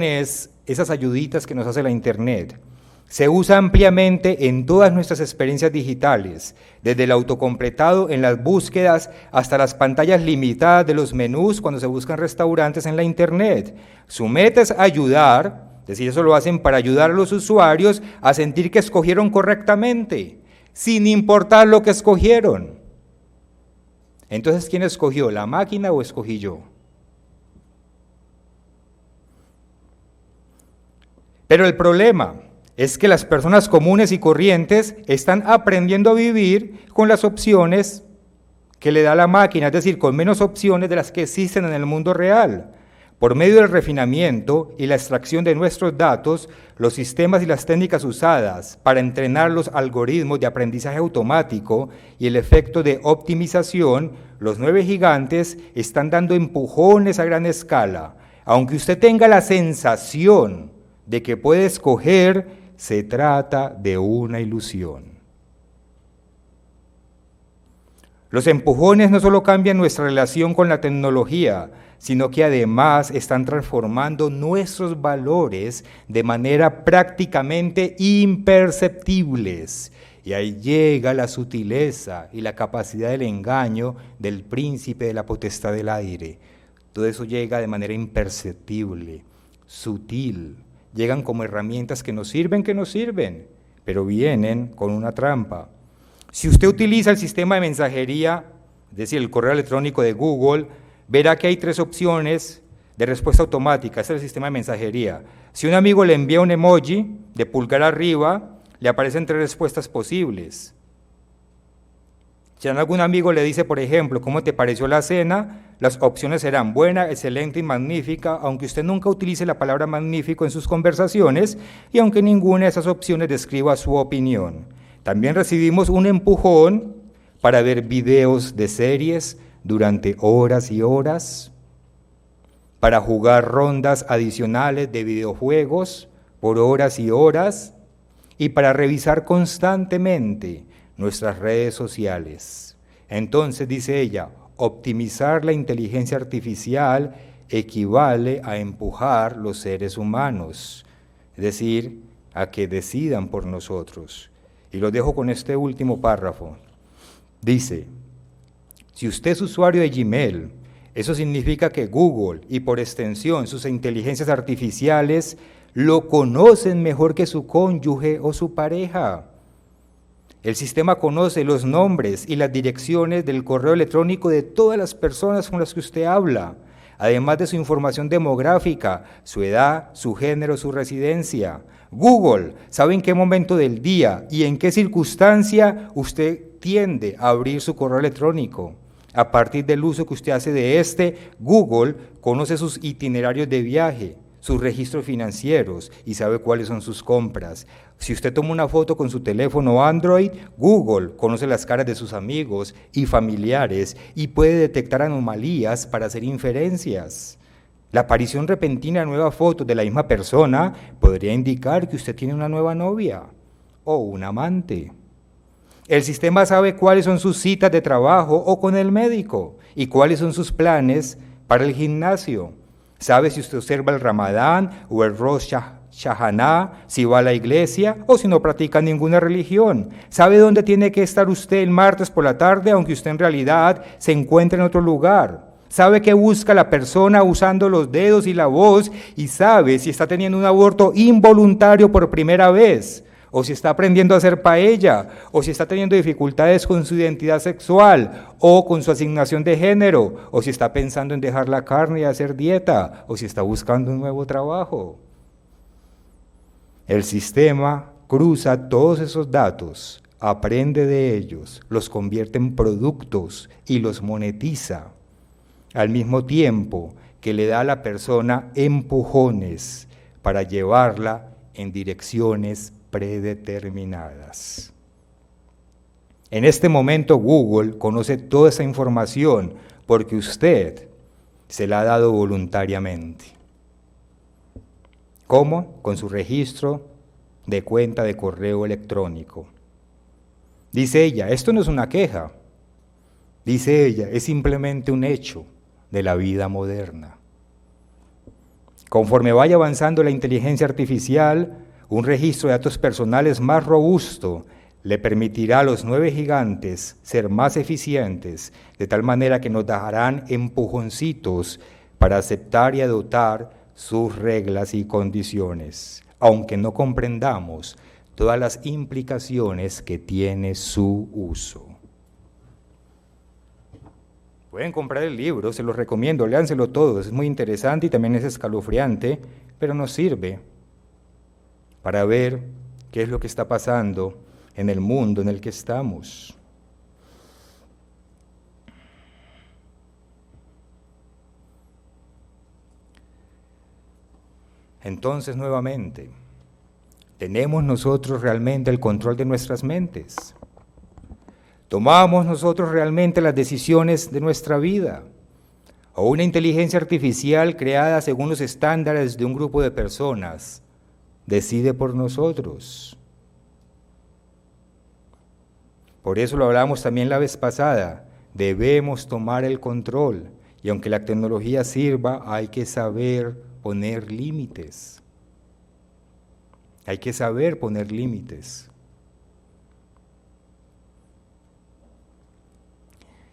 es esas ayuditas que nos hace la Internet. Se usa ampliamente en todas nuestras experiencias digitales, desde el autocompletado en las búsquedas hasta las pantallas limitadas de los menús cuando se buscan restaurantes en la Internet. Su meta es ayudar, es decir, eso lo hacen para ayudar a los usuarios a sentir que escogieron correctamente, sin importar lo que escogieron. Entonces, ¿quién escogió, la máquina o escogí yo? Pero el problema es que las personas comunes y corrientes están aprendiendo a vivir con las opciones que le da la máquina, es decir, con menos opciones de las que existen en el mundo real. Por medio del refinamiento y la extracción de nuestros datos, los sistemas y las técnicas usadas para entrenar los algoritmos de aprendizaje automático y el efecto de optimización, los 9 gigantes están dando empujones a gran escala. Aunque usted tenga la sensación de que puede escoger, se trata de una ilusión. Los empujones no solo cambian nuestra relación con la tecnología, sino que además están transformando nuestros valores de manera prácticamente imperceptibles. Y ahí llega la sutileza y la capacidad del engaño del príncipe de la potestad del aire. Todo eso llega de manera imperceptible, sutil. Llegan como herramientas que nos sirven, pero vienen con una trampa. Si usted utiliza el sistema de mensajería, es decir, el correo electrónico de Google, verá que hay 3 opciones de respuesta automática. Este es el sistema de mensajería. Si un amigo le envía un emoji de pulgar arriba, le aparecen 3 respuestas posibles. Si algún amigo le dice, por ejemplo, ¿cómo te pareció la cena?, las opciones serán buena, excelente y magnífica, aunque usted nunca utilice la palabra magnífico en sus conversaciones y aunque ninguna de esas opciones describa su opinión. También recibimos un empujón para ver videos de series durante horas y horas, para jugar rondas adicionales de videojuegos por horas y horas y para revisar constantemente nuestras redes sociales. Entonces, dice ella, optimizar la inteligencia artificial equivale a empujar los seres humanos, es decir, a que decidan por nosotros. Y lo dejo con este último párrafo. Dice, si usted es usuario de Gmail, eso significa que Google y por extensión sus inteligencias artificiales lo conocen mejor que su cónyuge o su pareja. El sistema conoce los nombres y las direcciones del correo electrónico de todas las personas con las que usted habla, además de su información demográfica, su edad, su género, su residencia. Google sabe en qué momento del día y en qué circunstancia usted tiende a abrir su correo electrónico. A partir del uso que usted hace de Google conoce sus itinerarios de viaje, sus registros financieros y sabe cuáles son sus compras. Si usted toma una foto con su teléfono Android, Google conoce las caras de sus amigos y familiares y puede detectar anomalías para hacer inferencias. La aparición repentina de nuevas fotos de la misma persona podría indicar que usted tiene una nueva novia o un amante. El sistema sabe cuáles son sus citas de trabajo o con el médico y cuáles son sus planes para el gimnasio. Sabe si usted observa el Ramadán o el Rosh Hashanah, si va a la iglesia o si no practica ninguna religión. Sabe dónde tiene que estar usted el martes por la tarde, aunque usted en realidad se encuentre en otro lugar. Sabe qué busca la persona usando los dedos y la voz y sabe si está teniendo un aborto involuntario por primera vez, o si está aprendiendo a hacer paella, o si está teniendo dificultades con su identidad sexual, o con su asignación de género, o si está pensando en dejar la carne y hacer dieta, o si está buscando un nuevo trabajo. El sistema cruza todos esos datos, aprende de ellos, los convierte en productos y los monetiza, al mismo tiempo que le da a la persona empujones para llevarla en direcciones predeterminadas. En este momento Google conoce toda esa información porque usted se la ha dado voluntariamente. ¿Cómo? Con su registro de cuenta de correo electrónico. Dice ella, esto no es una queja. Dice ella, es simplemente un hecho de la vida moderna. Conforme vaya avanzando la inteligencia artificial, un registro de datos personales más robusto le permitirá a los 9 gigantes ser más eficientes, de tal manera que nos darán empujoncitos para aceptar y adoptar sus reglas y condiciones, aunque no comprendamos todas las implicaciones que tiene su uso. Pueden comprar el libro, se los recomiendo, léanselo todo, es muy interesante y también es escalofriante, pero nos sirve para ver qué es lo que está pasando en el mundo en el que estamos. Entonces, nuevamente, ¿tenemos nosotros realmente el control de nuestras mentes? ¿Tomamos nosotros realmente las decisiones de nuestra vida? ¿O una inteligencia artificial creada según los estándares de un grupo de personas decide por nosotros? Por eso lo hablamos también la vez pasada, debemos tomar el control, y aunque la tecnología sirva, hay que saber poner límites. Hay que saber poner límites.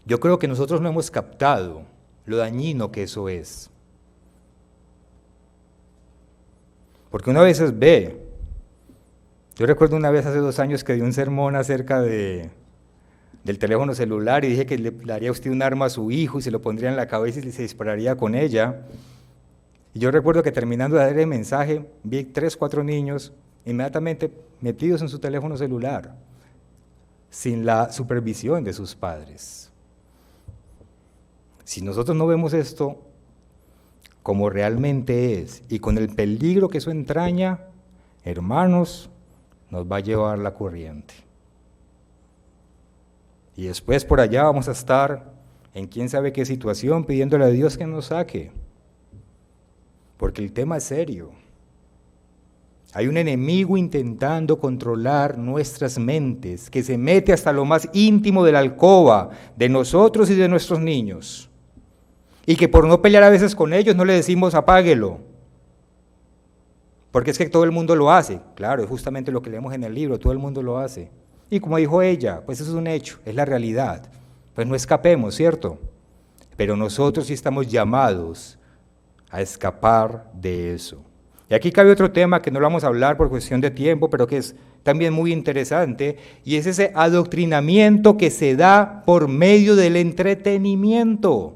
Yo creo que nosotros no hemos captado lo dañino que eso es. Porque una vez ve, yo recuerdo una vez hace 2 años que di un sermón acerca del teléfono celular y dije que le daría a usted un arma a su hijo y se lo pondría en la cabeza y se dispararía con ella. Y yo recuerdo que terminando de dar el mensaje, vi 3, 4 niños inmediatamente metidos en su teléfono celular, sin la supervisión de sus padres. Si nosotros no vemos esto como realmente es y con el peligro que eso entraña, hermanos, nos va a llevar la corriente. Y después por allá vamos a estar en quién sabe qué situación pidiéndole a Dios que nos saque. Porque el tema es serio. Hay un enemigo intentando controlar nuestras mentes, que se mete hasta lo más íntimo de la alcoba de nosotros y de nuestros niños. Y que por no pelear a veces con ellos no le decimos apáguelo. Porque es que todo el mundo lo hace. Claro, es justamente lo que leemos en el libro, todo el mundo lo hace. Y como dijo ella, pues eso es un hecho, es la realidad. Pues no escapemos, ¿cierto? Pero nosotros sí estamos llamados a escapar de eso. Y aquí cabe otro tema que no lo vamos a hablar por cuestión de tiempo, pero que es también muy interesante, y es ese adoctrinamiento que se da por medio del entretenimiento.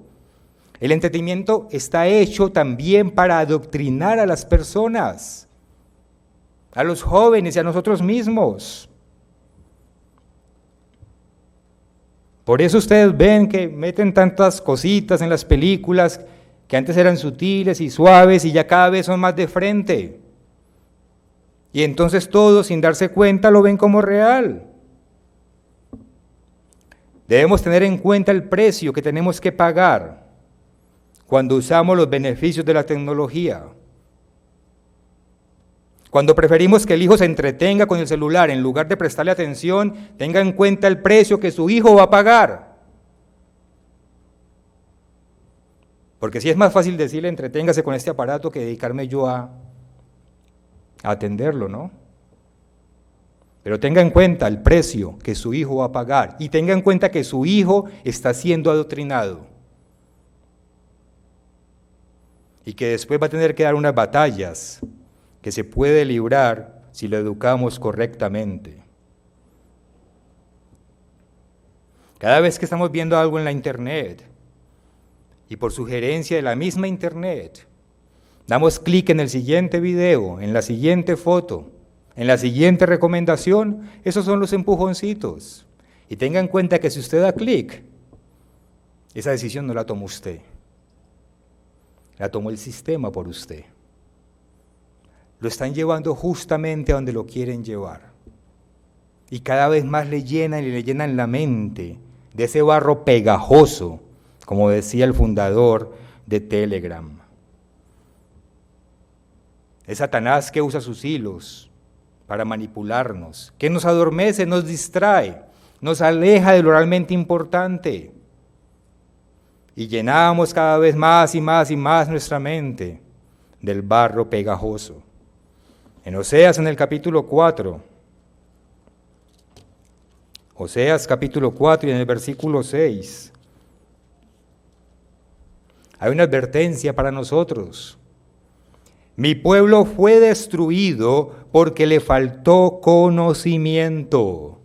El entretenimiento está hecho también para adoctrinar a las personas, a los jóvenes y a nosotros mismos. Por eso ustedes ven que meten tantas cositas en las películas que antes eran sutiles y suaves y ya cada vez son más de frente. Y entonces todos, sin darse cuenta, lo ven como real. Debemos tener en cuenta el precio que tenemos que pagar cuando usamos los beneficios de la tecnología. Cuando preferimos que el hijo se entretenga con el celular en lugar de prestarle atención, tenga en cuenta el precio que su hijo va a pagar. Porque si es más fácil decirle entreténgase con este aparato que dedicarme yo a atenderlo, ¿no? Pero tenga en cuenta el precio que su hijo va a pagar y tenga en cuenta que su hijo está siendo adoctrinado y que después va a tener que dar unas batallas que se puede librar si lo educamos correctamente. Cada vez que estamos viendo algo en la internet y por sugerencia de la misma internet, damos clic en el siguiente video, en la siguiente foto, en la siguiente recomendación, esos son los empujoncitos. Y tenga en cuenta que si usted da clic, esa decisión no la tomó usted, la tomó el sistema por usted. Lo están llevando justamente a donde lo quieren llevar. Y cada vez más le llenan la mente de ese barro pegajoso, como decía el fundador de Telegram. Es Satanás que usa sus hilos para manipularnos, que nos adormece, nos distrae, nos aleja de lo realmente importante. Y llenamos cada vez más y más y más nuestra mente del barro pegajoso. En Oseas, en el capítulo 4, Oseas capítulo 4 y en el versículo 6, hay una advertencia para nosotros. Mi pueblo fue destruido porque le faltó conocimiento.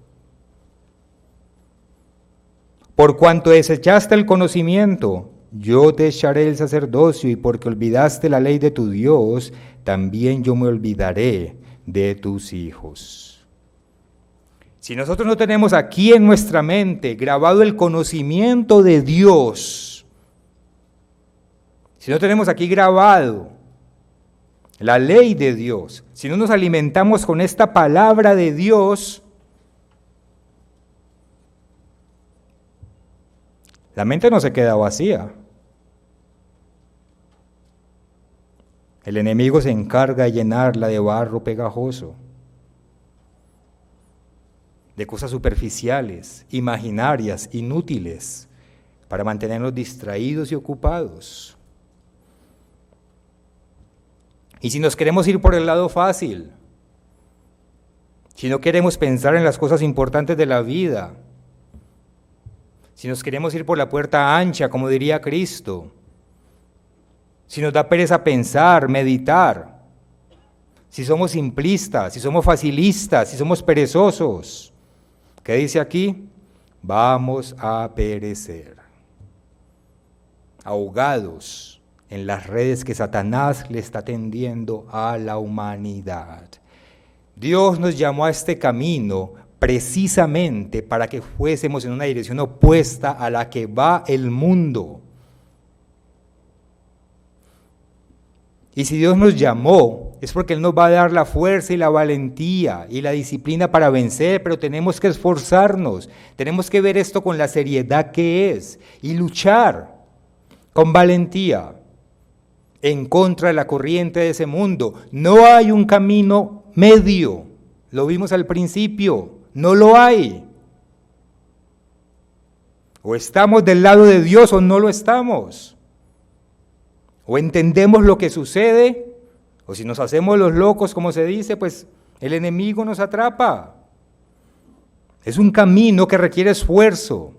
Por cuanto desechaste el conocimiento, yo te echaré el sacerdocio, y porque olvidaste la ley de tu Dios, también yo me olvidaré de tus hijos. Si nosotros no tenemos aquí en nuestra mente grabado el conocimiento de Dios, si no tenemos aquí grabado la ley de Dios, si no nos alimentamos con esta palabra de Dios, la mente no se queda vacía. El enemigo se encarga de llenarla de barro pegajoso, de cosas superficiales, imaginarias, inútiles, para mantenernos distraídos y ocupados. Y si nos queremos ir por el lado fácil, si no queremos pensar en las cosas importantes de la vida, si nos queremos ir por la puerta ancha, como diría Cristo, si nos da pereza pensar, meditar, si somos simplistas, si somos facilistas, si somos perezosos, ¿qué dice aquí? Vamos a perecer, ahogados en las redes que Satanás le está tendiendo a la humanidad. Dios nos llamó a este camino precisamente para que fuésemos en una dirección opuesta a la que va el mundo. Y si Dios nos llamó, es porque Él nos va a dar la fuerza y la valentía y la disciplina para vencer, pero tenemos que esforzarnos, tenemos que ver esto con la seriedad que es y luchar con valentía en contra de la corriente de ese mundo. No hay un camino medio, lo vimos al principio, no lo hay. O estamos del lado de Dios o no lo estamos. O entendemos lo que sucede, o si nos hacemos los locos, como se dice, pues el enemigo nos atrapa. Es un camino que requiere esfuerzo.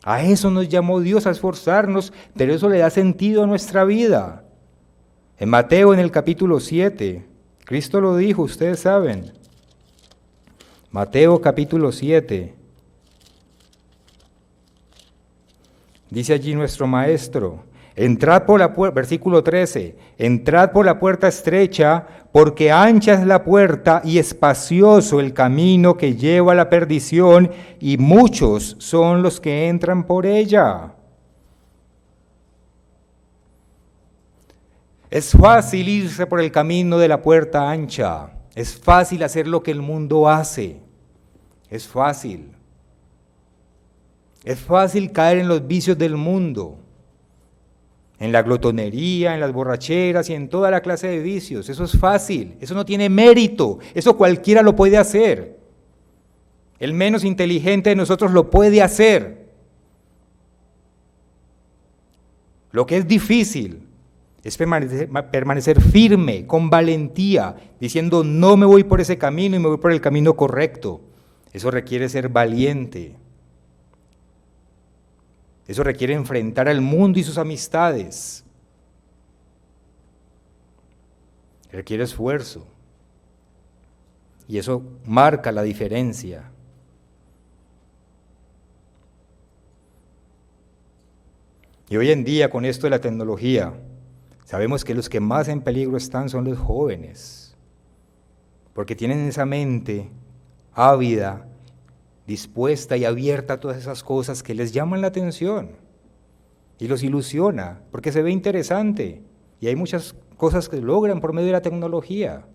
A eso nos llamó Dios, a esforzarnos, pero eso le da sentido a nuestra vida. En Mateo, en el capítulo 7, Cristo lo dijo, ustedes saben. Mateo capítulo 7. Dice allí nuestro maestro: entrad por la puerta, versículo 13, entrad por la puerta estrecha, porque ancha es la puerta y espacioso el camino que lleva a la perdición, y muchos son los que entran por ella. Es fácil irse por el camino de la puerta ancha, es fácil hacer lo que el mundo hace, es fácil. Es fácil caer en los vicios del mundo, en la glotonería, en las borracheras y en toda la clase de vicios. Eso es fácil, eso no tiene mérito, eso cualquiera lo puede hacer. El menos inteligente de nosotros lo puede hacer. Lo que es difícil es permanecer firme, con valentía, diciendo no me voy por ese camino y me voy por el camino correcto. Eso requiere ser valiente. Eso requiere enfrentar al mundo y sus amistades. Requiere esfuerzo. Y eso marca la diferencia. Y hoy en día, con esto de la tecnología, sabemos que los que más en peligro están son los jóvenes, porque tienen esa mente ávida, dispuesta y abierta a todas esas cosas que les llaman la atención y los ilusiona, porque se ve interesante y hay muchas cosas que logran por medio de la tecnología,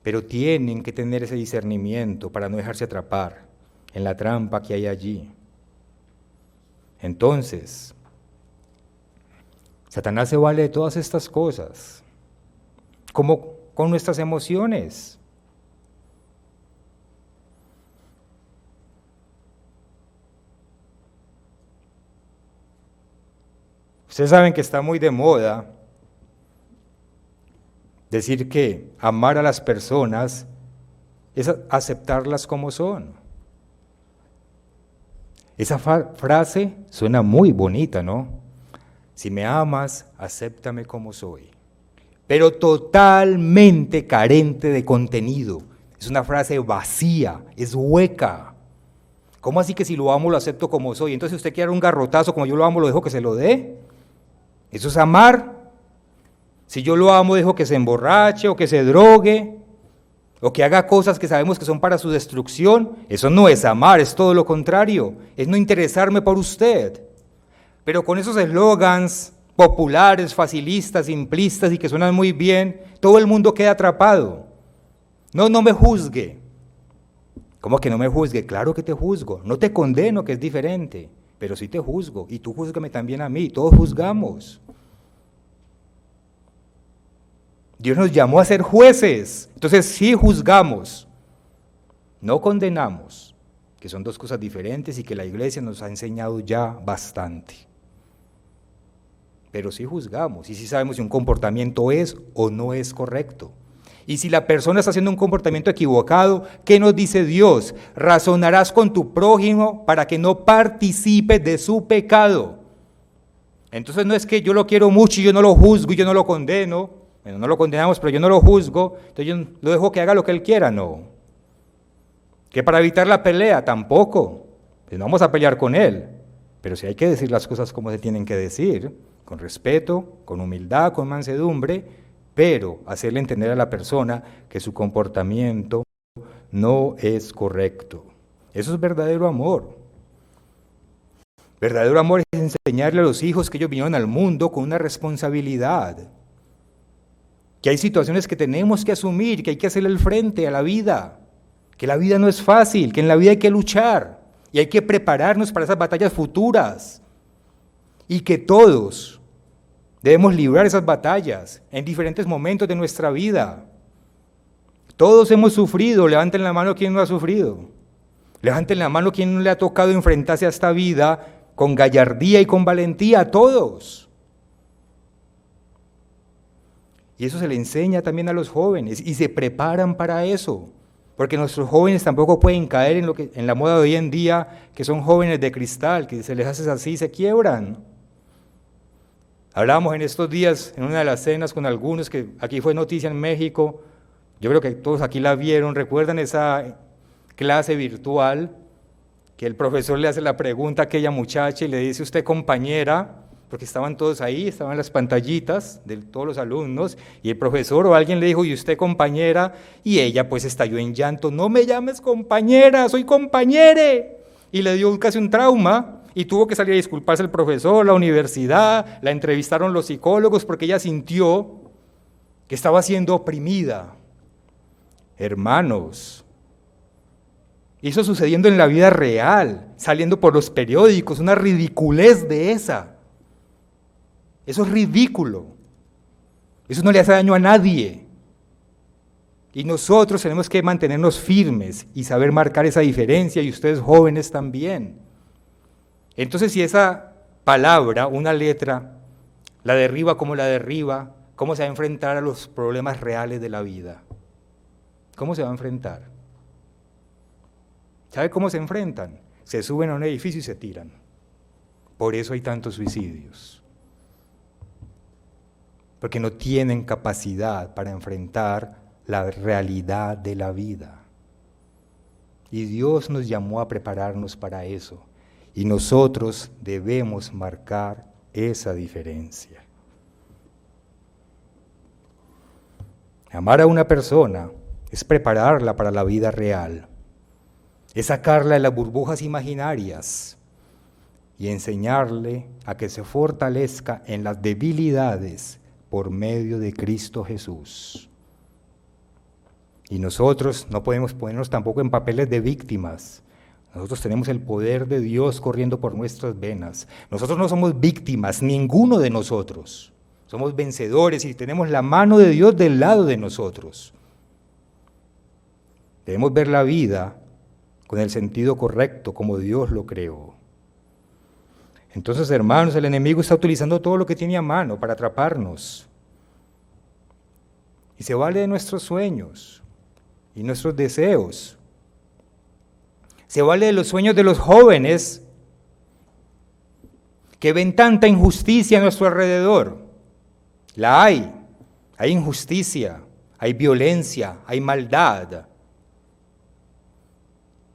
pero tienen que tener ese discernimiento para no dejarse atrapar en la trampa que hay allí. Entonces, Satanás se vale de todas estas cosas, como con nuestras emociones. Ustedes saben que está muy de moda decir que amar a las personas es aceptarlas como son. Esa frase suena muy bonita, ¿no? Si me amas, acéptame como soy. Pero totalmente carente de contenido. Es una frase vacía, es hueca. ¿Cómo así que si lo amo lo acepto como soy? Entonces usted quiere un garrotazo, como yo lo amo, lo dejo que se lo dé. ¿Eso es amar? Si yo lo amo, dejo que se emborrache o que se drogue o que haga cosas que sabemos que son para su destrucción. Eso no es amar, es todo lo contrario, es no interesarme por usted. Pero con esos eslogans populares, facilistas, simplistas y que suenan muy bien, todo el mundo queda atrapado. No me juzgue. ¿Cómo que no me juzgue? Claro que te juzgo, no te condeno, que es diferente, pero sí te juzgo y tú júzgame también a mí, todos juzgamos. Dios nos llamó a ser jueces, entonces sí juzgamos, no condenamos, que son dos cosas diferentes y que la iglesia nos ha enseñado ya bastante. Pero sí juzgamos y sí sabemos si un comportamiento es o no es correcto. Y si la persona está haciendo un comportamiento equivocado, ¿qué nos dice Dios? Razonarás con tu prójimo para que no participes de su pecado. Entonces no es que yo lo quiero mucho y yo no lo juzgo y yo no lo condeno. Bueno, no lo condenamos, pero yo no lo juzgo, entonces yo lo dejo que haga lo que él quiera, no. Que para evitar la pelea, tampoco. Pues no vamos a pelear con él, pero sí hay que decir las cosas como se tienen que decir, con respeto, con humildad, con mansedumbre, pero hacerle entender a la persona que su comportamiento no es correcto. Eso es verdadero amor. Verdadero amor es enseñarle a los hijos que ellos vinieron al mundo con una responsabilidad. Que hay situaciones que tenemos que asumir, que hay que hacerle el frente a la vida, que la vida no es fácil, que en la vida hay que luchar y hay que prepararnos para esas batallas futuras y que todos debemos librar esas batallas en diferentes momentos de nuestra vida. Todos hemos sufrido, levanten la mano quien no ha sufrido, levanten la mano quien no le ha tocado enfrentarse a esta vida con gallardía y con valentía, a todos. Y eso se le enseña también a los jóvenes y se preparan para eso, porque nuestros jóvenes tampoco pueden caer en la moda de hoy en día, que son jóvenes de cristal, que se les hace así y se quiebran. Hablábamos en estos días, en una de las cenas con algunos, que aquí fue noticia en México, yo creo que todos aquí la vieron, ¿recuerdan esa clase virtual? Que el profesor le hace la pregunta a aquella muchacha y le dice, usted compañera, porque estaban todos ahí, estaban las pantallitas de todos los alumnos, y el profesor o alguien le dijo, ¿y usted compañera? Y ella pues estalló en llanto, no me llames compañera, soy compañere, y le dio casi un trauma, y tuvo que salir a disculparse el profesor, la universidad, la entrevistaron los psicólogos, porque ella sintió que estaba siendo oprimida. Hermanos, y eso sucediendo en la vida real, saliendo por los periódicos, una ridiculez de esa. Eso es ridículo. Eso no le hace daño a nadie. Y nosotros tenemos que mantenernos firmes y saber marcar esa diferencia, y ustedes jóvenes también. Entonces, si esa palabra, una letra, la derriba como la derriba, ¿cómo se va a enfrentar a los problemas reales de la vida? ¿Cómo se va a enfrentar? ¿Sabe cómo se enfrentan? Se suben a un edificio y se tiran. Por eso hay tantos suicidios. Porque no tienen capacidad para enfrentar la realidad de la vida. Y Dios nos llamó a prepararnos para eso. Y nosotros debemos marcar esa diferencia. Amar a una persona es prepararla para la vida real. Es sacarla de las burbujas imaginarias y enseñarle a que se fortalezca en las debilidades por medio de Cristo Jesús. Y nosotros no podemos ponernos tampoco en papeles de víctimas. Nosotros tenemos el poder de Dios corriendo por nuestras venas. Nosotros no somos víctimas, ninguno de nosotros. Somos vencedores y tenemos la mano de Dios del lado de nosotros. Debemos ver la vida con el sentido correcto, como Dios lo creó. Entonces, hermanos, el enemigo está utilizando todo lo que tiene a mano para atraparnos. Y se vale de nuestros sueños y nuestros deseos. Se vale de los sueños de los jóvenes que ven tanta injusticia a nuestro alrededor. La hay injusticia, hay violencia, hay maldad.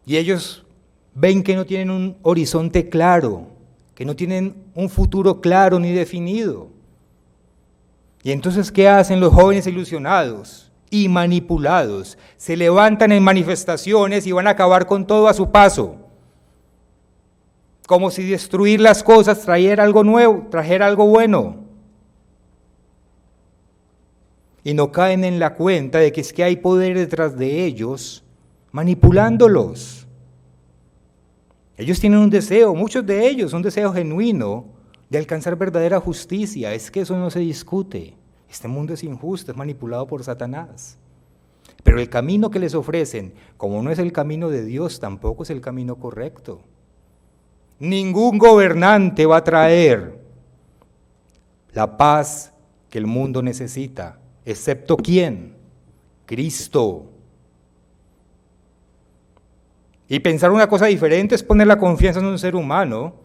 Y ellos ven que no tienen un horizonte claro, que no tienen un futuro claro ni definido. Y entonces, ¿qué hacen los jóvenes ilusionados y manipulados? Se levantan en manifestaciones y van a acabar con todo a su paso. Como si destruir las cosas trajera algo nuevo, trajera algo bueno. Y no caen en la cuenta de que es que hay poder detrás de ellos, manipulándolos. Ellos tienen un deseo, muchos de ellos, un deseo genuino de alcanzar verdadera justicia. Es que eso no se discute. Este mundo es injusto, es manipulado por Satanás. Pero el camino que les ofrecen, como no es el camino de Dios, tampoco es el camino correcto. Ningún gobernante va a traer la paz que el mundo necesita, excepto ¿quién? Cristo. Y pensar una cosa diferente es poner la confianza en un ser humano.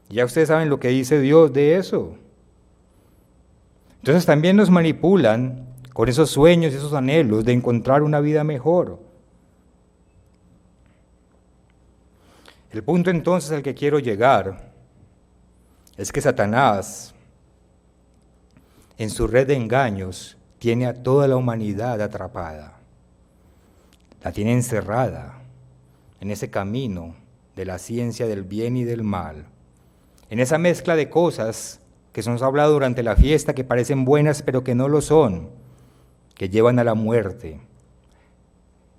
Ya ustedes saben lo que dice Dios de eso. Entonces también nos manipulan con esos sueños y esos anhelos de encontrar una vida mejor. El punto entonces al que quiero llegar es que Satanás, en su red de engaños, tiene a toda la humanidad atrapada. La tiene encerrada en ese camino de la ciencia del bien y del mal, en esa mezcla de cosas que se nos ha hablado durante la fiesta, que parecen buenas pero que no lo son, que llevan a la muerte.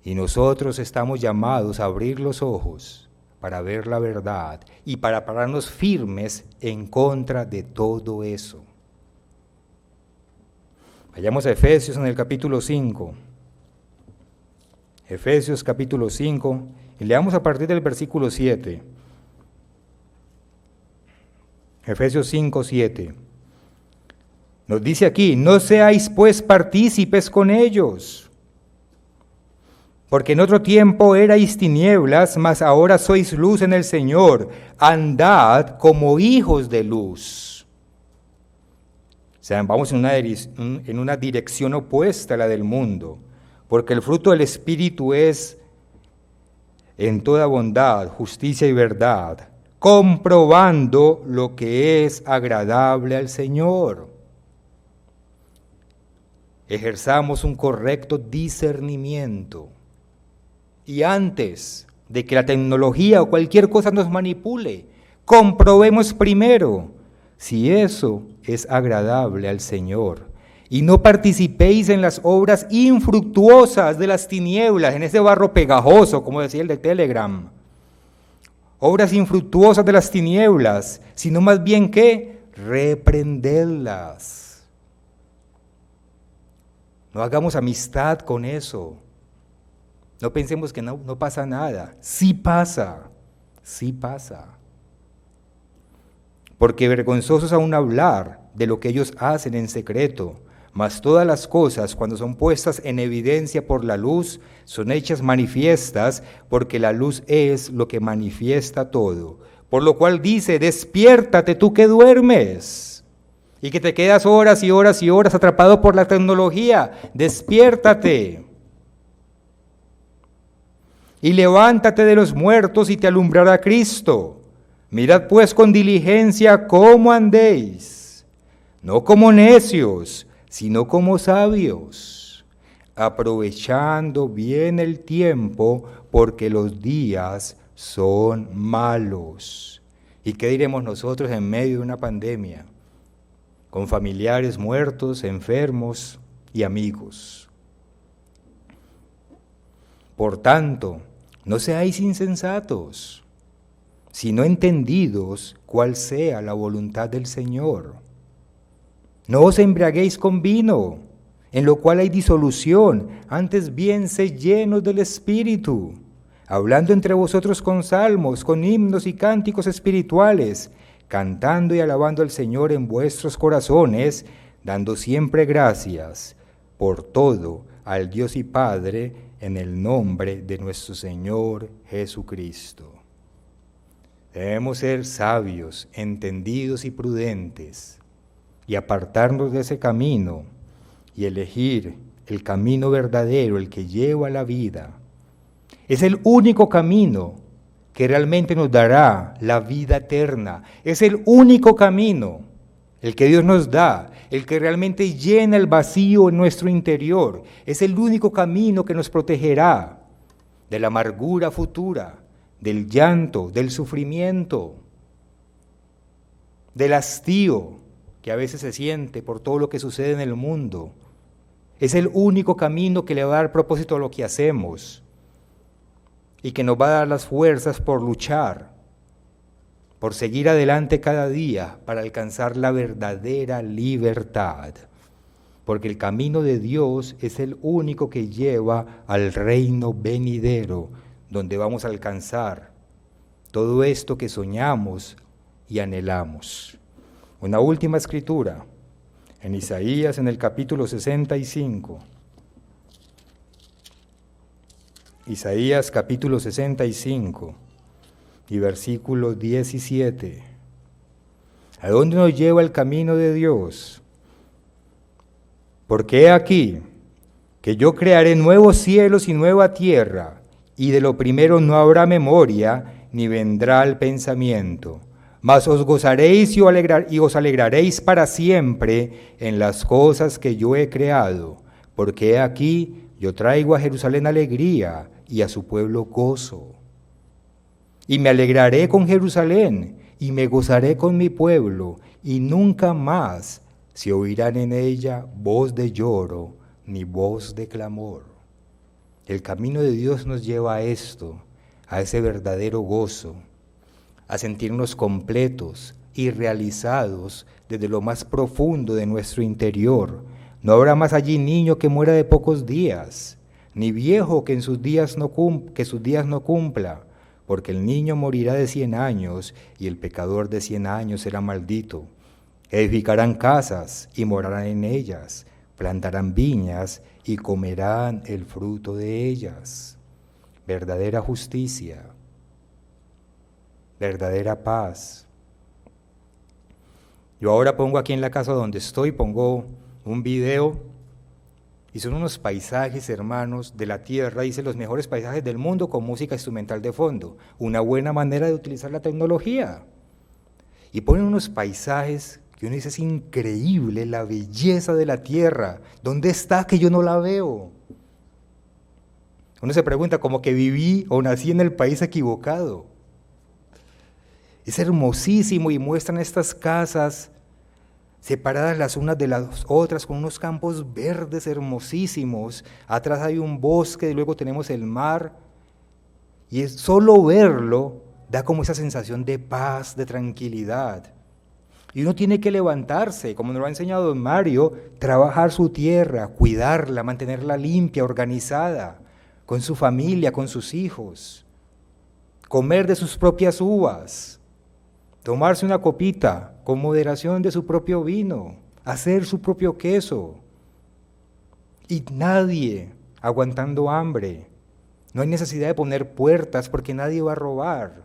Y nosotros estamos llamados a abrir los ojos para ver la verdad y para pararnos firmes en contra de todo eso. Vayamos a Efesios en el capítulo 5. Efesios capítulo 5, y leamos a partir del versículo 7. Efesios 5, 7. Nos dice aquí, no seáis pues partícipes con ellos, porque en otro tiempo erais tinieblas, mas ahora sois luz en el Señor. Andad como hijos de luz. O sea, vamos en una dirección opuesta a la del mundo, porque el fruto del Espíritu es en toda bondad, justicia y verdad, comprobando lo que es agradable al Señor. Ejerzamos un correcto discernimiento. Y antes de que la tecnología o cualquier cosa nos manipule, comprobemos primero si eso es agradable al Señor. Y no participéis en las obras infructuosas de las tinieblas, en ese barro pegajoso, como decía el de Telegram. Obras infructuosas de las tinieblas, sino más bien que reprendedlas. No hagamos amistad con eso. No pensemos que no pasa nada. Sí pasa, sí pasa. Porque vergonzoso es aún hablar de lo que ellos hacen en secreto, mas todas las cosas, cuando son puestas en evidencia por la luz, son hechas manifiestas, porque la luz es lo que manifiesta todo. Por lo cual dice, despiértate tú que duermes, y que te quedas horas y horas y horas atrapado por la tecnología. Despiértate. Y levántate de los muertos y te alumbrará Cristo. Mirad pues con diligencia cómo andéis, no como necios, sino como sabios, aprovechando bien el tiempo, porque los días son malos. ¿Y qué diremos nosotros en medio de una pandemia? Con familiares muertos, enfermos y amigos. Por tanto, no seáis insensatos, sino entendidos cuál sea la voluntad del Señor. No os embriaguéis con vino, en lo cual hay disolución, antes bien sed llenos del Espíritu, hablando entre vosotros con salmos, con himnos y cánticos espirituales, cantando y alabando al Señor en vuestros corazones, dando siempre gracias por todo al Dios y Padre en el nombre de nuestro Señor Jesucristo. Debemos ser sabios, entendidos y prudentes y apartarnos de ese camino y elegir el camino verdadero, el que lleva a la vida. Es el único camino que realmente nos dará la vida eterna. Es el único camino, el que Dios nos da, el que realmente llena el vacío en nuestro interior. Es el único camino que nos protegerá de la amargura futura, del llanto, del sufrimiento, del hastío que a veces se siente por todo lo que sucede en el mundo. Es el único camino que le va a dar propósito a lo que hacemos y que nos va a dar las fuerzas por luchar, por seguir adelante cada día para alcanzar la verdadera libertad. Porque el camino de Dios es el único que lleva al reino venidero, donde vamos a alcanzar todo esto que soñamos y anhelamos. Una última escritura, en Isaías, en el capítulo 65. Isaías capítulo 65 y versículo 17. ¿A dónde nos lleva el camino de Dios? Porque he aquí que yo crearé nuevos cielos y nueva tierra, y de lo primero no habrá memoria, ni vendrá el pensamiento. Mas os gozaréis y os alegraréis para siempre en las cosas que yo he creado, porque he aquí yo traigo a Jerusalén alegría y a su pueblo gozo. Y me alegraré con Jerusalén y me gozaré con mi pueblo, y nunca más se oirán en ella voz de lloro ni voz de clamor. El camino de Dios nos lleva a esto, a ese verdadero gozo, a sentirnos completos y realizados desde lo más profundo de nuestro interior. No habrá más allí niño que muera de pocos días, ni viejo que sus días no cumpla, porque el niño morirá de 100 años y el pecador de 100 años será maldito. Edificarán casas y morarán en ellas, plantarán viñas y comerán el fruto de ellas. Verdadera justicia, verdadera paz. Yo ahora pongo aquí en la casa donde estoy, pongo un video, y son unos paisajes, hermanos, de la tierra, dice los mejores paisajes del mundo con música instrumental de fondo. Una buena manera de utilizar la tecnología. Y ponen unos paisajes que uno dice, es increíble la belleza de la tierra. ¿Dónde está que yo no la veo? Uno se pregunta, como que viví o nací en el país equivocado. Es hermosísimo y muestran estas casas separadas las unas de las otras con unos campos verdes hermosísimos. Atrás hay un bosque y luego tenemos el mar. Y es solo verlo da como esa sensación de paz, de tranquilidad. Y uno tiene que levantarse, como nos lo ha enseñado don Mario, trabajar su tierra, cuidarla, mantenerla limpia, organizada, con su familia, con sus hijos, comer de sus propias uvas, tomarse una copita con moderación de su propio vino, hacer su propio queso, y nadie aguantando hambre. No hay necesidad de poner puertas porque nadie va a robar.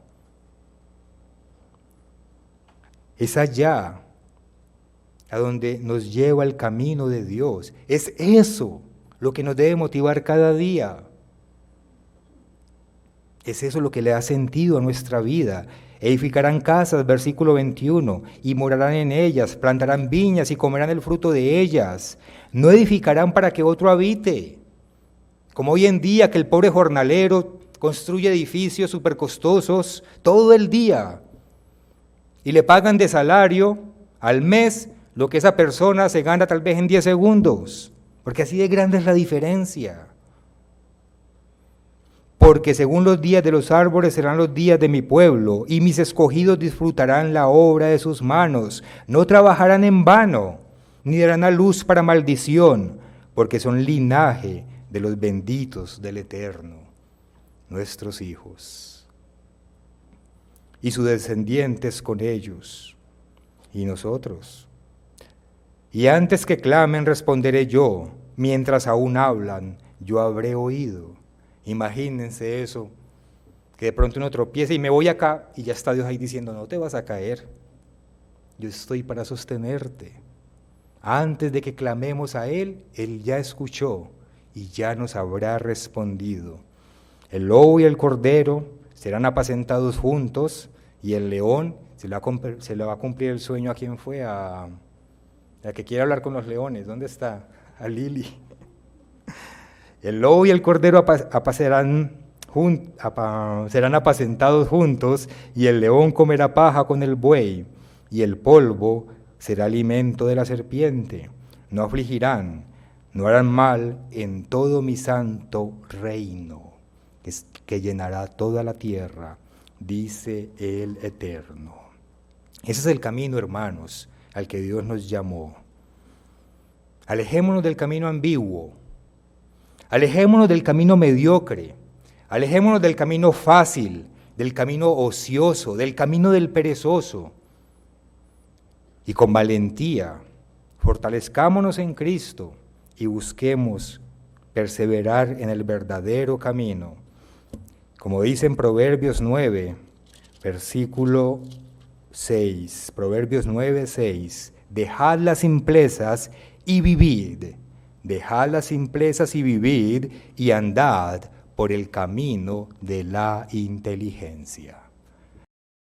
Es allá a donde nos lleva el camino de Dios. Es eso lo que nos debe motivar cada día. Es eso lo que le da sentido a nuestra vida. Edificarán casas, versículo 21, y morarán en ellas, plantarán viñas y comerán el fruto de ellas. No edificarán para que otro habite, como hoy en día que el pobre jornalero construye edificios súper costosos todo el día y le pagan de salario al mes lo que esa persona se gana tal vez en 10 segundos, porque así de grande es la diferencia. Porque según los días de los árboles serán los días de mi pueblo, y mis escogidos disfrutarán la obra de sus manos. No trabajarán en vano, ni darán a luz para maldición, porque son linaje de los benditos del Eterno, nuestros hijos, y sus descendientes con ellos. ¿Y nosotros? Y antes que clamen responderé yo, mientras aún hablan, yo habré oído. Imagínense eso, que de pronto uno tropieza y me voy acá y ya está Dios ahí diciendo, no te vas a caer, yo estoy para sostenerte. Antes de que clamemos a Él, Él ya escuchó y ya nos habrá respondido. El lobo y el cordero serán apacentados juntos y el león se le va a cumplir el sueño. ¿A quién fue? A la que quiere hablar con los leones. ¿Dónde está? A Lili. El lobo y el cordero serán apacentados juntos y el león comerá paja con el buey y el polvo será alimento de la serpiente. No afligirán, no harán mal en todo mi santo reino, que llenará toda la tierra, dice el Eterno. Ese es el camino, hermanos, al que Dios nos llamó. Alejémonos del camino ambiguo, alejémonos del camino mediocre, alejémonos del camino fácil, del camino ocioso, del camino del perezoso. Y con valentía, fortalezcámonos en Cristo y busquemos perseverar en el verdadero camino. Como dice en Proverbios 9, versículo 6, Proverbios 9, 6, dejad las simplezas y vivid, dejad las simplezas y vivid y andad por el camino de la inteligencia.